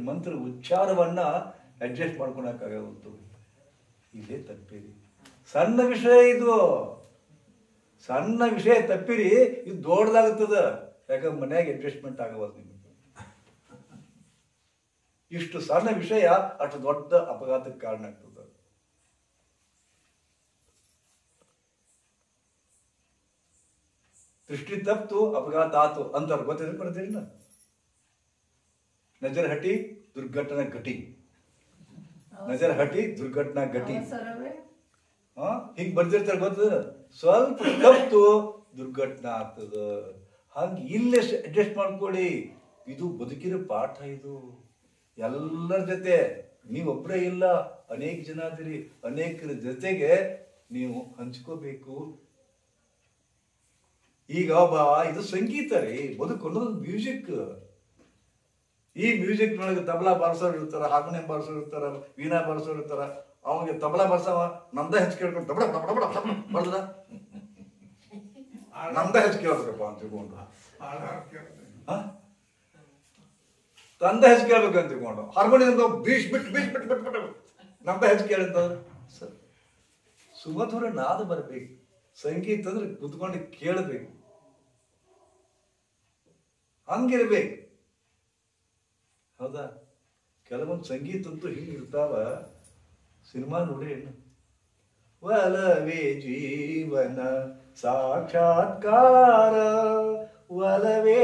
ಮಂತ್ರ ಉಚ್ಚಾರವನ್ನ ಅಡ್ಜಸ್ಟ್ ಮಾಡ್ಕೊಳಕ್ಕಾಗವತ್ತು. ಇದೇ ತಪ್ಪಿರಿ. ಸಣ್ಣ ವಿಷಯ ಇದು, ಸಣ್ಣ ವಿಷಯ ತಪ್ಪಿರಿ, ಇದು ದೊಡ್ಡದಾಗುತ್ತದ. ಯಾಕಂದ್ರೆ ಮನ್ಯಾಗ ಅಡ್ಜಸ್ಟ್ಮೆಂಟ್ ಆಗವಲ್ದು ನಿಮಗೆ. ಇಷ್ಟು ಸಣ್ಣ ವಿಷಯ ಅಷ್ಟು ದೊಡ್ಡ ಅಪಘಾತಕ್ಕೆ ಕಾರಣ ಆಗ್ತದೆ. ದೃಷ್ಟಿ ತಪ್ತು ಅಪಘಾತ ಆತು ಅಂತಾರೆ, ಗೊತ್ತಿದ್ರೆ ಬರ್ತೀರಿ. ನಜರ್ ಹಟಿ ದುರ್ಘಟನಾ ಘಟಿ, ನಜರ್ ಹಟಿ ದುರ್ಘಟನಾ ಘಟಿ ಹಿಂಗ್ ಬರ್ದಿರ್ತಾರೆ, ಗೊತ್ತದ. ಸ್ವಲ್ಪ ತಪ್ಪು ದುರ್ಘಟನಾ ಆಗ್ತದ. ಹಂಗೆ ಇಲ್ಲೇ ಅಡ್ಜಸ್ಟ್ ಮಾಡ್ಕೊಳ್ಳಿ. ಇದು ಬದುಕಿನ ಪಾಠ. ಇದು ಎಲ್ಲರ ಜೊತೆ ನೀವೊಬ್ಬರೇ ಇಲ್ಲ, ಅನೇಕ ಜನ ಅದಿರಿ. ಅನೇಕರ ಜೊತೆಗೆ ನೀವು ಹಂಚ್ಕೋಬೇಕು. ಈಗ ಇದು ಸಂಗೀತ ರೀ, ಬದುಕು ಅನ್ನೋದು ಮ್ಯೂಸಿಕ್. ಈ ಮ್ಯೂಸಿಕ್ ನೊಳಗೆ ತಬಲಾ ಬಾರಿಸೋರು ಇರ್ತಾರ, ಹಾರ್ಮೋನಿಯಂ ಬಾರಿಸೋರು ಇರ್ತಾರ, ವೀಣಾ ಬಾರಿಸೋರು ಇರ್ತಾರ. ಅವಾಗ ತಬಲಾ ಬಾರಿಸವ ನಮ್ದ ಹೆಚ್ಚು ಕೇಳ್ಕೊಂಡು ತಬಡ ಬರ್ದ ನಮ್ದ ಹೆಚ್ಚು ಕೇಳ್ಬೇಕಪ್ಪ ಅಂತ ತಿಳ್ಕೊಂಡು, ತಂದ ಹೆಚ್ಚು ಕೇಳ್ಬೇಕಂತ ತಿಳ್ಕೊಂಡು ಹಾರ್ಮೋನಿಯಂ ಬೀಸ್ ಬಿಟ್ಟು ನಮ್ದ ಹೆಚ್ಚು ಕೇಳಿಂತ ಸುಮಧುರ ನಾದ ಬರ್ಬೇಕು. ಸಂಗೀತ ಅಂದ್ರೆ ಕುತ್ಕೊಂಡು ಕೇಳಬೇಕು, ಹಂಗಿರ್ಬೇಕು. ಹೌದಾ? ಕೆಲವೊಂದು ಸಂಗೀತ ಅಂತೂ ಹಿಂಗಿರ್ತಾವ. ಸಿನಿಮಾ ನೋಡಿ, ಒಲವೇ ಜೀವನ ಸಾಕ್ಷಾತ್ಕಾರ, ಒಲವೇ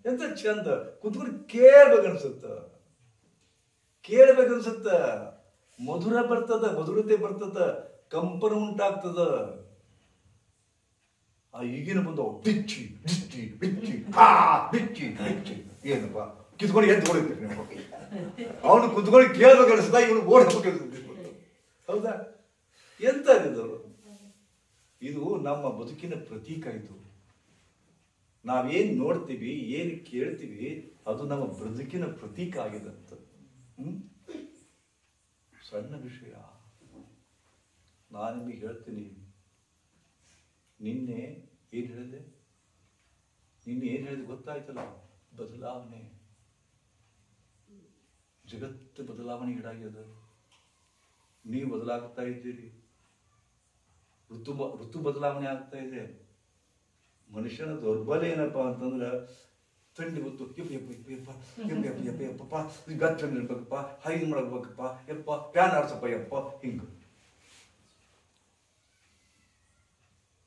ಎಂತ ಚಂದ. ಕುತ್ಕೊಂಡು ಕೇಳ್ಬೇಕನ್ಸುತ್ತ, ಕೇಳ್ಬೇಕನ್ಸುತ್ತ. ಮಧುರ ಬರ್ತದ, ಮಧುರತೆ ಬರ್ತದ, ಕಂಪನ ಉಂಟಾಗ್ತದ. ಆ ಈಗಿನ ಬಂದು ಬಿಚ್ಚಿ ಬಿಚ್ಚಿ ಬಿಚ್ಚಿ ಬಿಚ್ಚಿ ಬಿಚ್ಚಿ ಏನಪ್ಪ ಕಿತ್ಕೊಂಡು ಎದ್ದು ಓಡಿರ್ತೀರಿ ನೀವು. ಅವನು ಕುತ್ಕೊಂಡು ಕೇಳ್ಬೇಕು ಅನಿಸ್ತಾ, ಇವನು ಓಡಬೇಕು. ಹೌದಾ? ಎಂತ ಇದು? ಇದು ನಮ್ಮ ಬದುಕಿನ ಪ್ರತೀಕ. ಇದು ನಾವೇನ್ ನೋಡ್ತೀವಿ, ಏನು ಕೇಳ್ತೀವಿ, ಅದು ನಮ್ಮ ಬದುಕಿನ ಪ್ರತೀಕ ಆಗಿದಂತ. ಸಣ್ಣ ವಿಷಯ. ನಾನು ನಿಮಗೆ ಹೇಳ್ತೀನಿ, ನಿನ್ನೆ ಏನ್ ಹೇಳಿದೆ? ನಿನ್ನೆ ಏನ್ ಹೇಳಿದೆ ಗೊತ್ತಾಯ್ತಲ್ಲ? ಬದಲಾವಣೆ. ಜಗತ್ತು ಬದಲಾವಣೆಗೀಡಾಗ್ಯದ. ನೀವು ಬದಲಾಗ್ತಾ ಇದ್ದೀರಿ. ಋತು ಬದಲಾವಣೆ ಆಗ್ತಾ ಇದೆ. ಮನುಷ್ಯನ ದೌರ್ಬಲ್ಯ ಏನಪ್ಪಾ ಅಂತಂದ್ರ, ಥಂಡಿ ಹೊತ್ತು ಯಪ್ಪ ಗಚ್ಚಂಡ್ ಇರ್ಬೇಕಪ್ಪ, ಹೈದು ಮಾಡಬೇಕಪ್ಪ, ಯಪ್ಪ ಫ್ಯಾನ್ ಆಡ್ಸಪ್ಪ ಯಪ್ಪ, ಹಿಂಗ.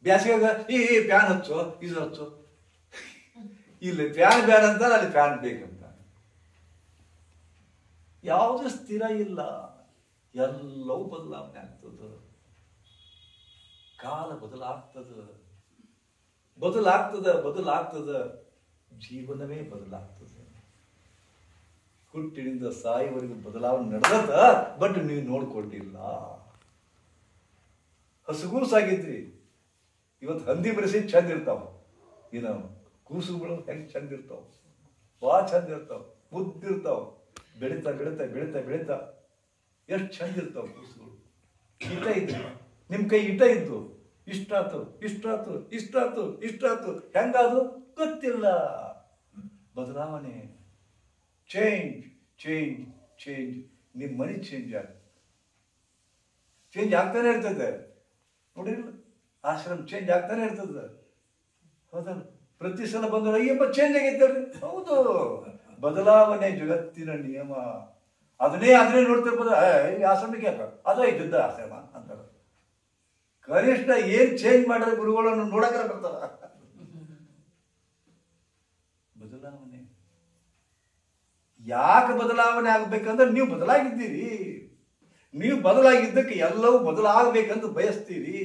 ಬ್ಯಾಸಿಗಾಗ ಈ ಫ್ಯಾನ್ ಹಚ್ಚೋ, ಇದು ಹಚ್ಚೋ. ಇಲ್ಲಿ ಫ್ಯಾನ್ ಬ್ಯಾನ್ ಅಂತ, ಅಲ್ಲಿ ಫ್ಯಾನ್ ಬೇಕಂತ. ಯಾವುದೇ ಸ್ಥಿರ ಇಲ್ಲ, ಎಲ್ಲವೂ ಬದಲಾವಣೆ ಆಗ್ತದ. ಕಾಲ ಬದಲಾಗ್ತದ, ಬದಲಾಗ್ತದ, ಬದಲಾಗ್ತದ. ಜೀವನವೇ ಬದಲಾಗ್ತದೆ. ಹುಟ್ಟಿನಿಂದ ಸಾಯುವವರೆಗೂ ಬದಲಾವಣೆ ನಡೆದ, ಬಟ್ ನೀವು ನೋಡ್ಕೊಂಡಿಲ್ಲ. ಹಸುಗೂಸಾಗಿದ್ರಿ, ಇವತ್ತು ಹಂದಿ ಮನಸ್ಸಿ ಚಂದ ಇರ್ತಾವ. ಏನ ಕೂಸುಗಳು ಹೆಂಗ್ ಚಂದ ಇರ್ತಾವ, ಬಾ ಚಂದ ಇರ್ತಾವ, ಮುದ್ದಿರ್ತಾವ. ಬೆಳಿತಾ ಬೆಳಿತಾ ಬೆಳಿತಾ ಬೆಳಿತಾ ಎಷ್ಟು ಚಂದ ಇರ್ತಾವ ಕೂಸುಗಳು. ಇಟ ಇದ್ರು, ನಿಮ್ ಕೈ ಇಟ ಇದ್ದು, ಇಷ್ಟಾತು ಇಷ್ಟಾತು ಇಷ್ಟಾತು ಇಷ್ಟಾತು, ಹೆಂಗಾದು ಗೊತ್ತಿಲ್ಲ. ಬದಲಾವಣೆ, ಚೇಂಜ್ ಚೇಂಜ್ ಚೇಂಜ್. ನಿಮ್ ಮನಿ ಚೇಂಜ್ ಆಗ್ತಾನೆ ಇರ್ತದೆ. ನೋಡಿಲ್ಲ, ಆಶ್ರಮ ಚೇಂಜ್ ಆಗ್ತಾನೆ ಇರ್ತದೆ. ಹೌದಲ್ಲ? ಪ್ರತಿ ಸಲ ಬಂದ್ರೆ ಅಯ್ಯಪ್ಪ ಚೇಂಜ್ ಆಗೈತೆ. ಹೌದು, ಬದಲಾವಣೆ ಜಗತ್ತಿನ ನಿಯಮ. ಅದನ್ನೇ ನೋಡ್ತಿರ್ಬೋದ. ಈ ಆಶ್ರಮಕ್ಕೆ ಯಾಕ ಅದ ಇದ್ದ ಆಶ್ರಮ ಅಂತಾರ. ಕನಿಷ್ಠ ಏನ್ ಚೇಂಜ್ ಮಾಡಿದ್ರೆ ಗುರುಗಳನ್ನು ನೋಡಕ್ಕೆ ಬರ್ತಾರ. ಬದಲಾವಣೆ ಯಾಕೆ ಬದಲಾವಣೆ ಆಗ್ಬೇಕಂದ್ರೆ ನೀವು ಬದಲಾಗಿದ್ದೀರಿ. ನೀವು ಬದಲಾಗಿದ್ದಕ್ಕೆ ಎಲ್ಲವೂ ಬದಲಾಗಬೇಕಂತ ಬಯಸ್ತೀರಿ.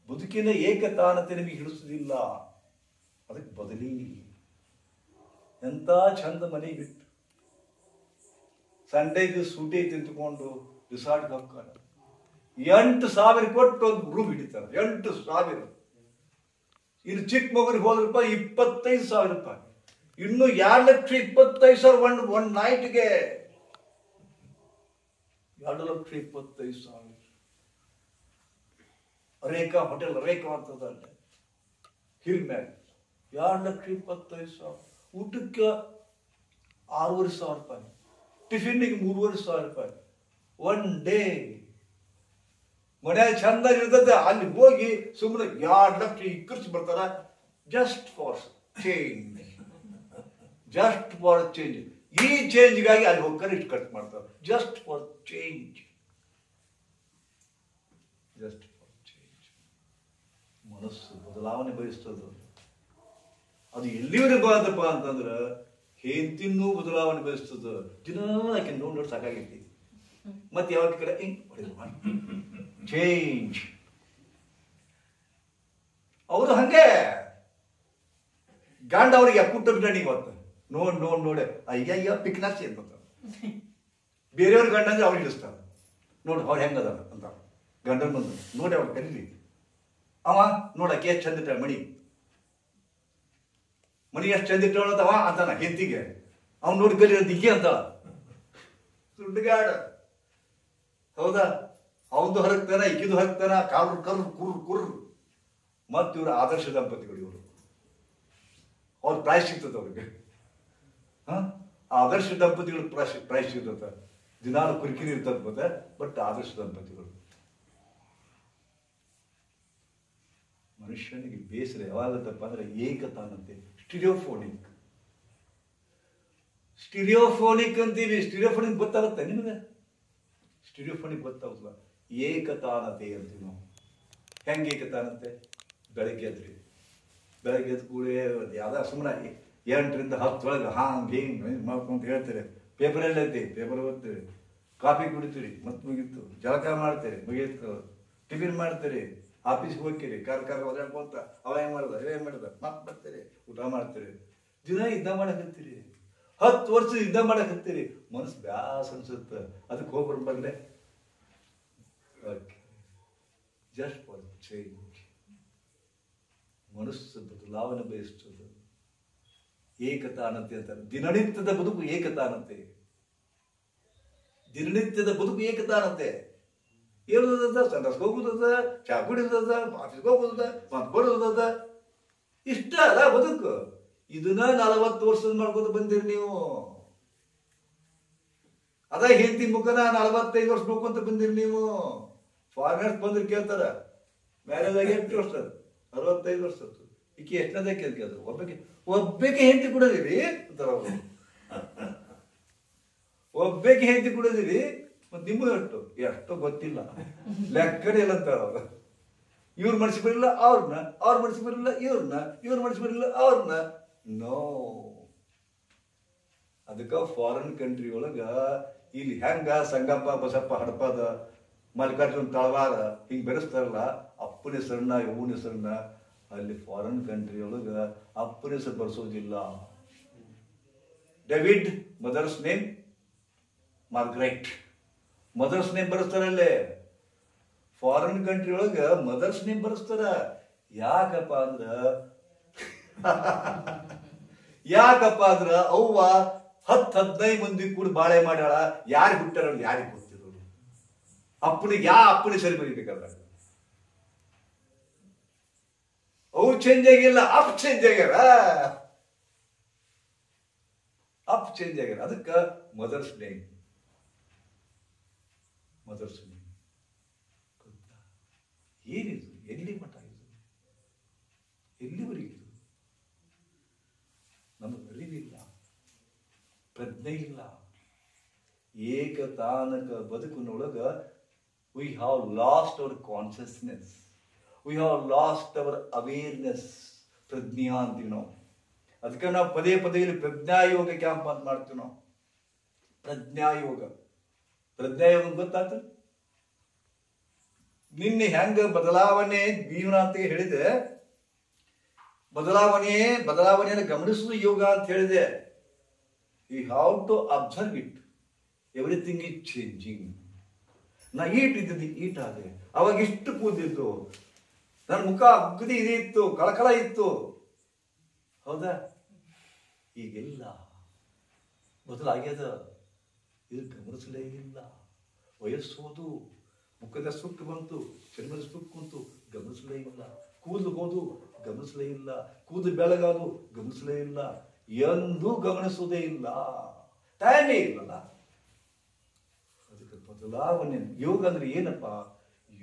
ಬದುಕಿನ ಏಕತಾನತೆ ನಿಮಗೆ ಹಿಡಿಸುವುದಿಲ್ಲ, ಅದಕ್ಕೆ ಬದಲಿ. ಎಂತ ಚಂದ ಮನೆ ಬಿಟ್ಟು ಸಂಡೇ ದಿವಸ ಸೂಟಿ ತಿಂದುಕೊಂಡು ರಿಸಾರ್ಟ್ಗೆ ಹೋಗ್ತಾರ. 8,000 ಕೊಟ್ಟು ಒಂದು ರೂಮ್ ಹಿಡಿತಾರೆ. 8,000. ಇನ್ನು ಚಿಕ್ಕ ಮಗುರಿಗೆ ಹೋದ್ರಪ್ಪ 25,000 ರೂಪಾಯಿ. ಇನ್ನು 2,25,000 ಒಂದು ನೈಟ್ಗೆ. 2,25,000. ರೇಖಾ ಹೋಟೆಲ್, ರೇಖಾ ಅಂತದ ಹಿಲ್ ಮ್ಯಾಗ್ 2,25,000. ಊಟಕ್ಕೆ 6,500 ರೂಪಾಯಿ, ಟಿಫಿನ್ನಿಗೆ 3,500 ರೂಪಾಯಿ. ಒನ್ ಡೇ ಮನ್ಯಾಗ ಚಂದ ಇರ್ತದೆ. ಅಲ್ಲಿ ಹೋಗಿ ಸುಮ್ಮನೆ 2 ಲಕ್ಷ ಖರ್ಚು ಬರ್ತಾರ. Just for change, just for change. ಈ ಚೇಂಜ್ಗಾಗಿ ಅಲ್ಲಿ ಹೋಗ್ತಾರೆ ಇಷ್ಟು ಖರ್ಚು ಮಾಡ್ತಾರೆ. Just for change, just for change. ಮನಸ್ಸು ಬದಲಾವಣೆ ಬಯಸ್ತದ. ಅದು ಎಲ್ಲಿವರೆಗೆ ಬಾದಪ್ಪ ಅಂತಂದ್ರೆ ಹೆಂಡತಿನೂ ಬದಲಾವಣೆ ಬಯಸ್ತದ. ದಿನ ಆಕೆ ನೋಡಿ ಸಾಕಾಗೈತಿ. ಮತ್ತೆ ಯಾವಾಗ ಕಡೆ ಚೇಂಜ್. ಅವರು ಹಂಗೆ ಗಂಡ ಅವ್ರಿಗೆ ಪುಟ್ಟ ಬಿಟ್ಟ ಇವತ್ತು ನೋಡಿ ಅಯ್ಯ ಪಿಕ್ನಾಸಿ ಅಂತ ಬೇರೆಯವ್ರ ಗಂಡ ಅಂದ್ರೆ ಅವ್ರು ಇಳಿಸ್ತಾರ. ನೋಡಿ ಅವ್ರು ಹೆಂಗದ ಅಂತ ಗಂಡನ ಬಂದು ನೋಡಿ ಅವ್ರು ಕರೀಲಿ. ಅವ ನೋಡಕ್ಕೆ ಎಷ್ಟು ಚಂದ ಇಟ್ಟ ಮಣಿ ಎಷ್ಟು ಚಂದ ಇಟ್ಟವಳದವ ಅಂತಾನ ಹೆಂತಿಗೆ. ಅವ್ನು ನೋಡಿ ಕಲಿಯೋದು ಹೀಗೆ ಅಂತಾಳ ಸುಡ್ಗಾಡ. ಹೌದಾ? ಅವನು ಹರಕ್ತಾನ, ಇಕ್ಕಿದು ಹರಕ್ತಾನ, ಕಾಲು ಕುರ್ರು. ಮತ್ತು ಇವರು ಆದರ್ಶ ದಂಪತಿಗಳು. ಇವರು ಅವ್ರ ಪ್ರೈಸ್ ಸಿಗ್ತದೆ ಅವ್ರಿಗೆ. ಆದರ್ಶ ದಂಪತಿಗಳು ಪ್ರೈಸ್ ಸಿಗ್ತದೆ. ದಿನಾಲು ಕುರಿಕಿರಿ ಇರ್ತದೆ ಮತ್ತೆ, ಬಟ್ ಆದರ್ಶ ದಂಪತಿಗಳು. ಮನುಷ್ಯನಿಗೆ ಬೇಸರ ಯಾವಾಗತ್ತಪ್ಪ ಅಂದ್ರೆ ಏಕತಾನತೆ. ಸ್ಟಿರಿಯೋಫೋನಿಕ್ ಅಂತೀವಿ. ಸ್ಟಿರಿಯೋಫೋನಿಕ್ ಗೊತ್ತಾಗುತ್ತೆ ನಿಮಗೆ? ಸ್ಟಿರಿಯೋಫೋನಿಕ್ ಗೊತ್ತಾಗುತ್ತಲ್ಲ. ಏಕತಾನತೆ ಅಂತೀವಿ ನಾವು. ಹೆಂಗೆ ಏಕತಾನತೆ? ಬೆಳಗ್ಗೆ ಎದ್ದು ಕೂಡ ಯಾವ್ದ ಸುಮ್ಮನೆ 8ರಿಂದ 10 ಹಾಂಗೆ ಮಾಡ್ಕೊಂತ ಹೇಳ್ತೀರಿ. ಪೇಪರ್ ಎಲ್ಲ ಐತಿ, ಪೇಪರ್ ಓದ್ತೀರಿ, ಕಾಫಿ ಕುಡಿತೀರಿ, ಮತ್ತೆ ಮುಗೀತು. ಜಳಕ ಮಾಡ್ತೀರಿ, ಮುಗೀತು. ಟಿಫಿನ್ ಮಾಡ್ತೀರಿ, ಆಫೀಸ್ಗೆ ಹೋಗ್ತೀರಿ, ಕಾರ್ ಓದಾಡ್ಕೊಂತ ಅವ ಹೆಂಗ್ ಮಾಡ್ದ ಮತ್ತೆ ಬರ್ತೀರಿ, ಊಟ ಮಾಡ್ತೀರಿ. ದಿನ ಯುದ್ಧ ಮಾಡಕತ್ತೀರಿ. 10 ವರ್ಷ ಯುದ್ಧ ಮಾಡಕತ್ತೀರಿ. ಮನಸ್ಸು ಬ್ಯಾಸ್ ಅನ್ಸುತ್ತೆ. ಅದಕ್ಕೆ ಹೋಗ್ಬರ್ಬಾರ್ಲೆ. Just for change. ಮನಸ್ಸು ಬದಲಾವಣೆ ಬಯಸ್ತದೆ. ಏಕತಾನತೆ ಅಂತಾರೆ. ದಿನನಿತ್ಯದ ಬದುಕು ಏಕತಾನತೆ. ದಿನನಿತ್ಯದ ಬದುಕು ಏಕತಾನತೆ. ಹೇಳುವುದ, ಸಂಡಸ್ಗೆ ಹೋಗುದದ, ಚಾ ಕುಡಿದದ, ಆಫೀಸ್ಗೆ ಹೋಗುದದ, ಮತ್ತೆ ಬರೋದದ. ಇಷ್ಟ ಅಲ್ಲ ಬದುಕು. ಇದನ್ನ 40 ವರ್ಷದ ಮಾಡ್ಕೊಂಡು ಬಂದಿರಿ ನೀವು. ಅದ ಹೆಂಡತಿ ಮುಖನ 45 ವರ್ಷ ನೋಡ್ಕೊಂತ ಬಂದಿರಿ ನೀವು. ಫಾರಿನರ್ಸ್ ಬಂದ್ರೆ ಕೇಳ್ತಾರ ಮ್ಯಾರೇಜ್ ಆಗಿ ಎಷ್ಟು ವರ್ಷ? 65 ವರ್ಷ. ಈಕೆ ಎಷ್ಟನೇ ಕೇಳ್ದು? ಒಬ್ಬಕ್ಕೆ ಹೆಂಡತಿ ಕೊಡೋದಿರಿ ಅಂತಾರ ಅವರು. ಒಬ್ಬಕ್ಕೆ ಹೆಂಡತಿ ಕೊಡೋದಿರಿ. ಮತ್ತೆ ನಿಮ್ಮದು ಎಷ್ಟು ಗೊತ್ತಿಲ್ಲ, ಲೆಕ್ಕನೇ ಇಲ್ಲ ಅಂತಾರ ಅವ್ರು. ಇವ್ರ ಮನಸ್ಸಿಗೆ ಬರಲಿಲ್ಲ ಅವ್ರನ್ನ, ಅವ್ರ ಮನಸ್ಸಿಗೆ ಬರಲಿಲ್ಲ ಇವ್ರನ್ನ, ಇವ್ರ ಮನಸ್ಸಿಗೆ ಬರಲಿಲ್ಲ ಅವ್ರನ್ನ. ನೋ. ಅದಕ್ಕ ಫಾರಿನ್ ಕಂಟ್ರಿ ಒಳಗ ಇಲ್ಲಿ ಹೆಂಗ ಸಂಗಪ್ಪ ಬಸಪ್ಪ ಹಡಪದ ಮಲ್ಲಿಕಾರ್ಜುನ್ ತಳವಾರ ಹಿಂಗ್ ಬೆರೆಸ್ತಾರಲ್ಲ, ಅಪ್ಪನ ಹೆಸರನ್ನ ಇವನ ಹೆಸರನ್ನ, ಅಲ್ಲಿ ಫಾರಿನ್ ಕಂಟ್ರಿ ಒಳಗ ಅಪ್ಪನ ಹೆಸರು ಬರ್ಸೋದಿಲ್ಲ. David mother's name Margaret, mother's name ಬರೆಸ್ತಾರಲ್ಲೇ. ಫಾರಿನ್ ಕಂಟ್ರಿ ಒಳಗ ಮದರ್ಸ್ ನೇಮ್ ಬರೆಸ್ತಾರ. ಯಾಕಪ್ಪ ಅಂದ್ರ ಅವ್ವ 10-15 ಮಂದಿ ಕೂಡ ಬಾಳೆ ಮಾಡ್ಯಾಳ. ಯಾರಿಗೆ ಹುಟ್ಟಾರ ಯಾರಿಗೆ ಗೊತ್ತಿರೋರು. ಅಪ್ಪನಿಗೆ ಅಪ್ಪನ ಸರಿ ಬರೀಬೇಕಾದ್ರ ಅವು ಚೇಂಜ್ ಆಗಿಲ್ಲ, ಅಪ್ ಚೇಂಜ್ ಆಗ್ಯಾರ. ಅದಕ್ಕ ಮದರ್ಸ್ ನೇಮ್. ಗೊತ್ತಾ? ಏನಿದು? ಎಲ್ಲಿ ಮಠ ಇದು? ಎಲ್ಲಿವರೆಗಿದು? ನಮಗೆ ಅರಿವಿಲ್ಲ, ಪ್ರಜ್ಞೆ ಇಲ್ಲ. ಏಕತಾನಕ ಬದುಕಿನೊಳಗ we have lost our consciousness, we have lost our awareness. ಪ್ರಜ್ಞಾ ಅಂತೀವಿ ನಾವು. ಅದಕ್ಕೆ ನಾವು ಪದೇ ಇಲ್ಲಿ ಪ್ರಜ್ಞಾಯೋಗ ಕ್ಯಾಂಪ್ ಅಂತ ಮಾಡ್ತೀವಿ ನಾವು. ಪ್ರಜ್ಞಾಯೋಗ ಗೊತ್ತಾಯ್ತು? ನಿನ್ನೆ ಹೆಂಗ ಬದಲಾವಣೆ ಜೀವನ ಅಂತ ಹೇಳಿದೆ. ಬದಲಾವಣೆಯನ್ನು ಗಮನಿಸುವುದು ಯೋಗ ಅಂತ ಹೇಳಿದೆ. You have to observe it. Everything is changing. ನಾ ಈಟ್ ಆದೆ, ಅವಾಗ ಇಷ್ಟು ಕೂದಿತ್ತು, ನನ್ನ ಮುಖ ಅಗ್ದಿ ಇತ್ತು, ಕಳಕಳ ಇತ್ತು. ಹೌದಾ? ಈಗೆಲ್ಲ ಬದಲಾಗ್ಯದ. ಇದು ಗಮನಿಸಲೇ ಇಲ್ಲ. ವಯಸ್ಸೋದು, ಮುಖದ ಸುಕ್ಕು ಬಂತು, ಚರ್ಮದ ಸುಕ್ಕು ಬಂತು, ಗಮನಿಸಲೇ ಇಲ್ಲ. ಕೂದಲು ಹೋದು ಗಮನಿಸಲೇ ಇಲ್ಲ, ಕೂದಲು ಬೆಳಗಾದು ಗಮನಿಸಲೇ ಇಲ್ಲ, ಎಂದೂ ಗಮನಿಸುವುದೇ ಇಲ್ಲ, ಟೈಮೇ ಇಲ್ಲಲ್ಲ. ಅದಕ್ಕೆ ಬದಲಾವಣೆ. ಯೋಗ ಅಂದ್ರೆ ಏನಪ್ಪ?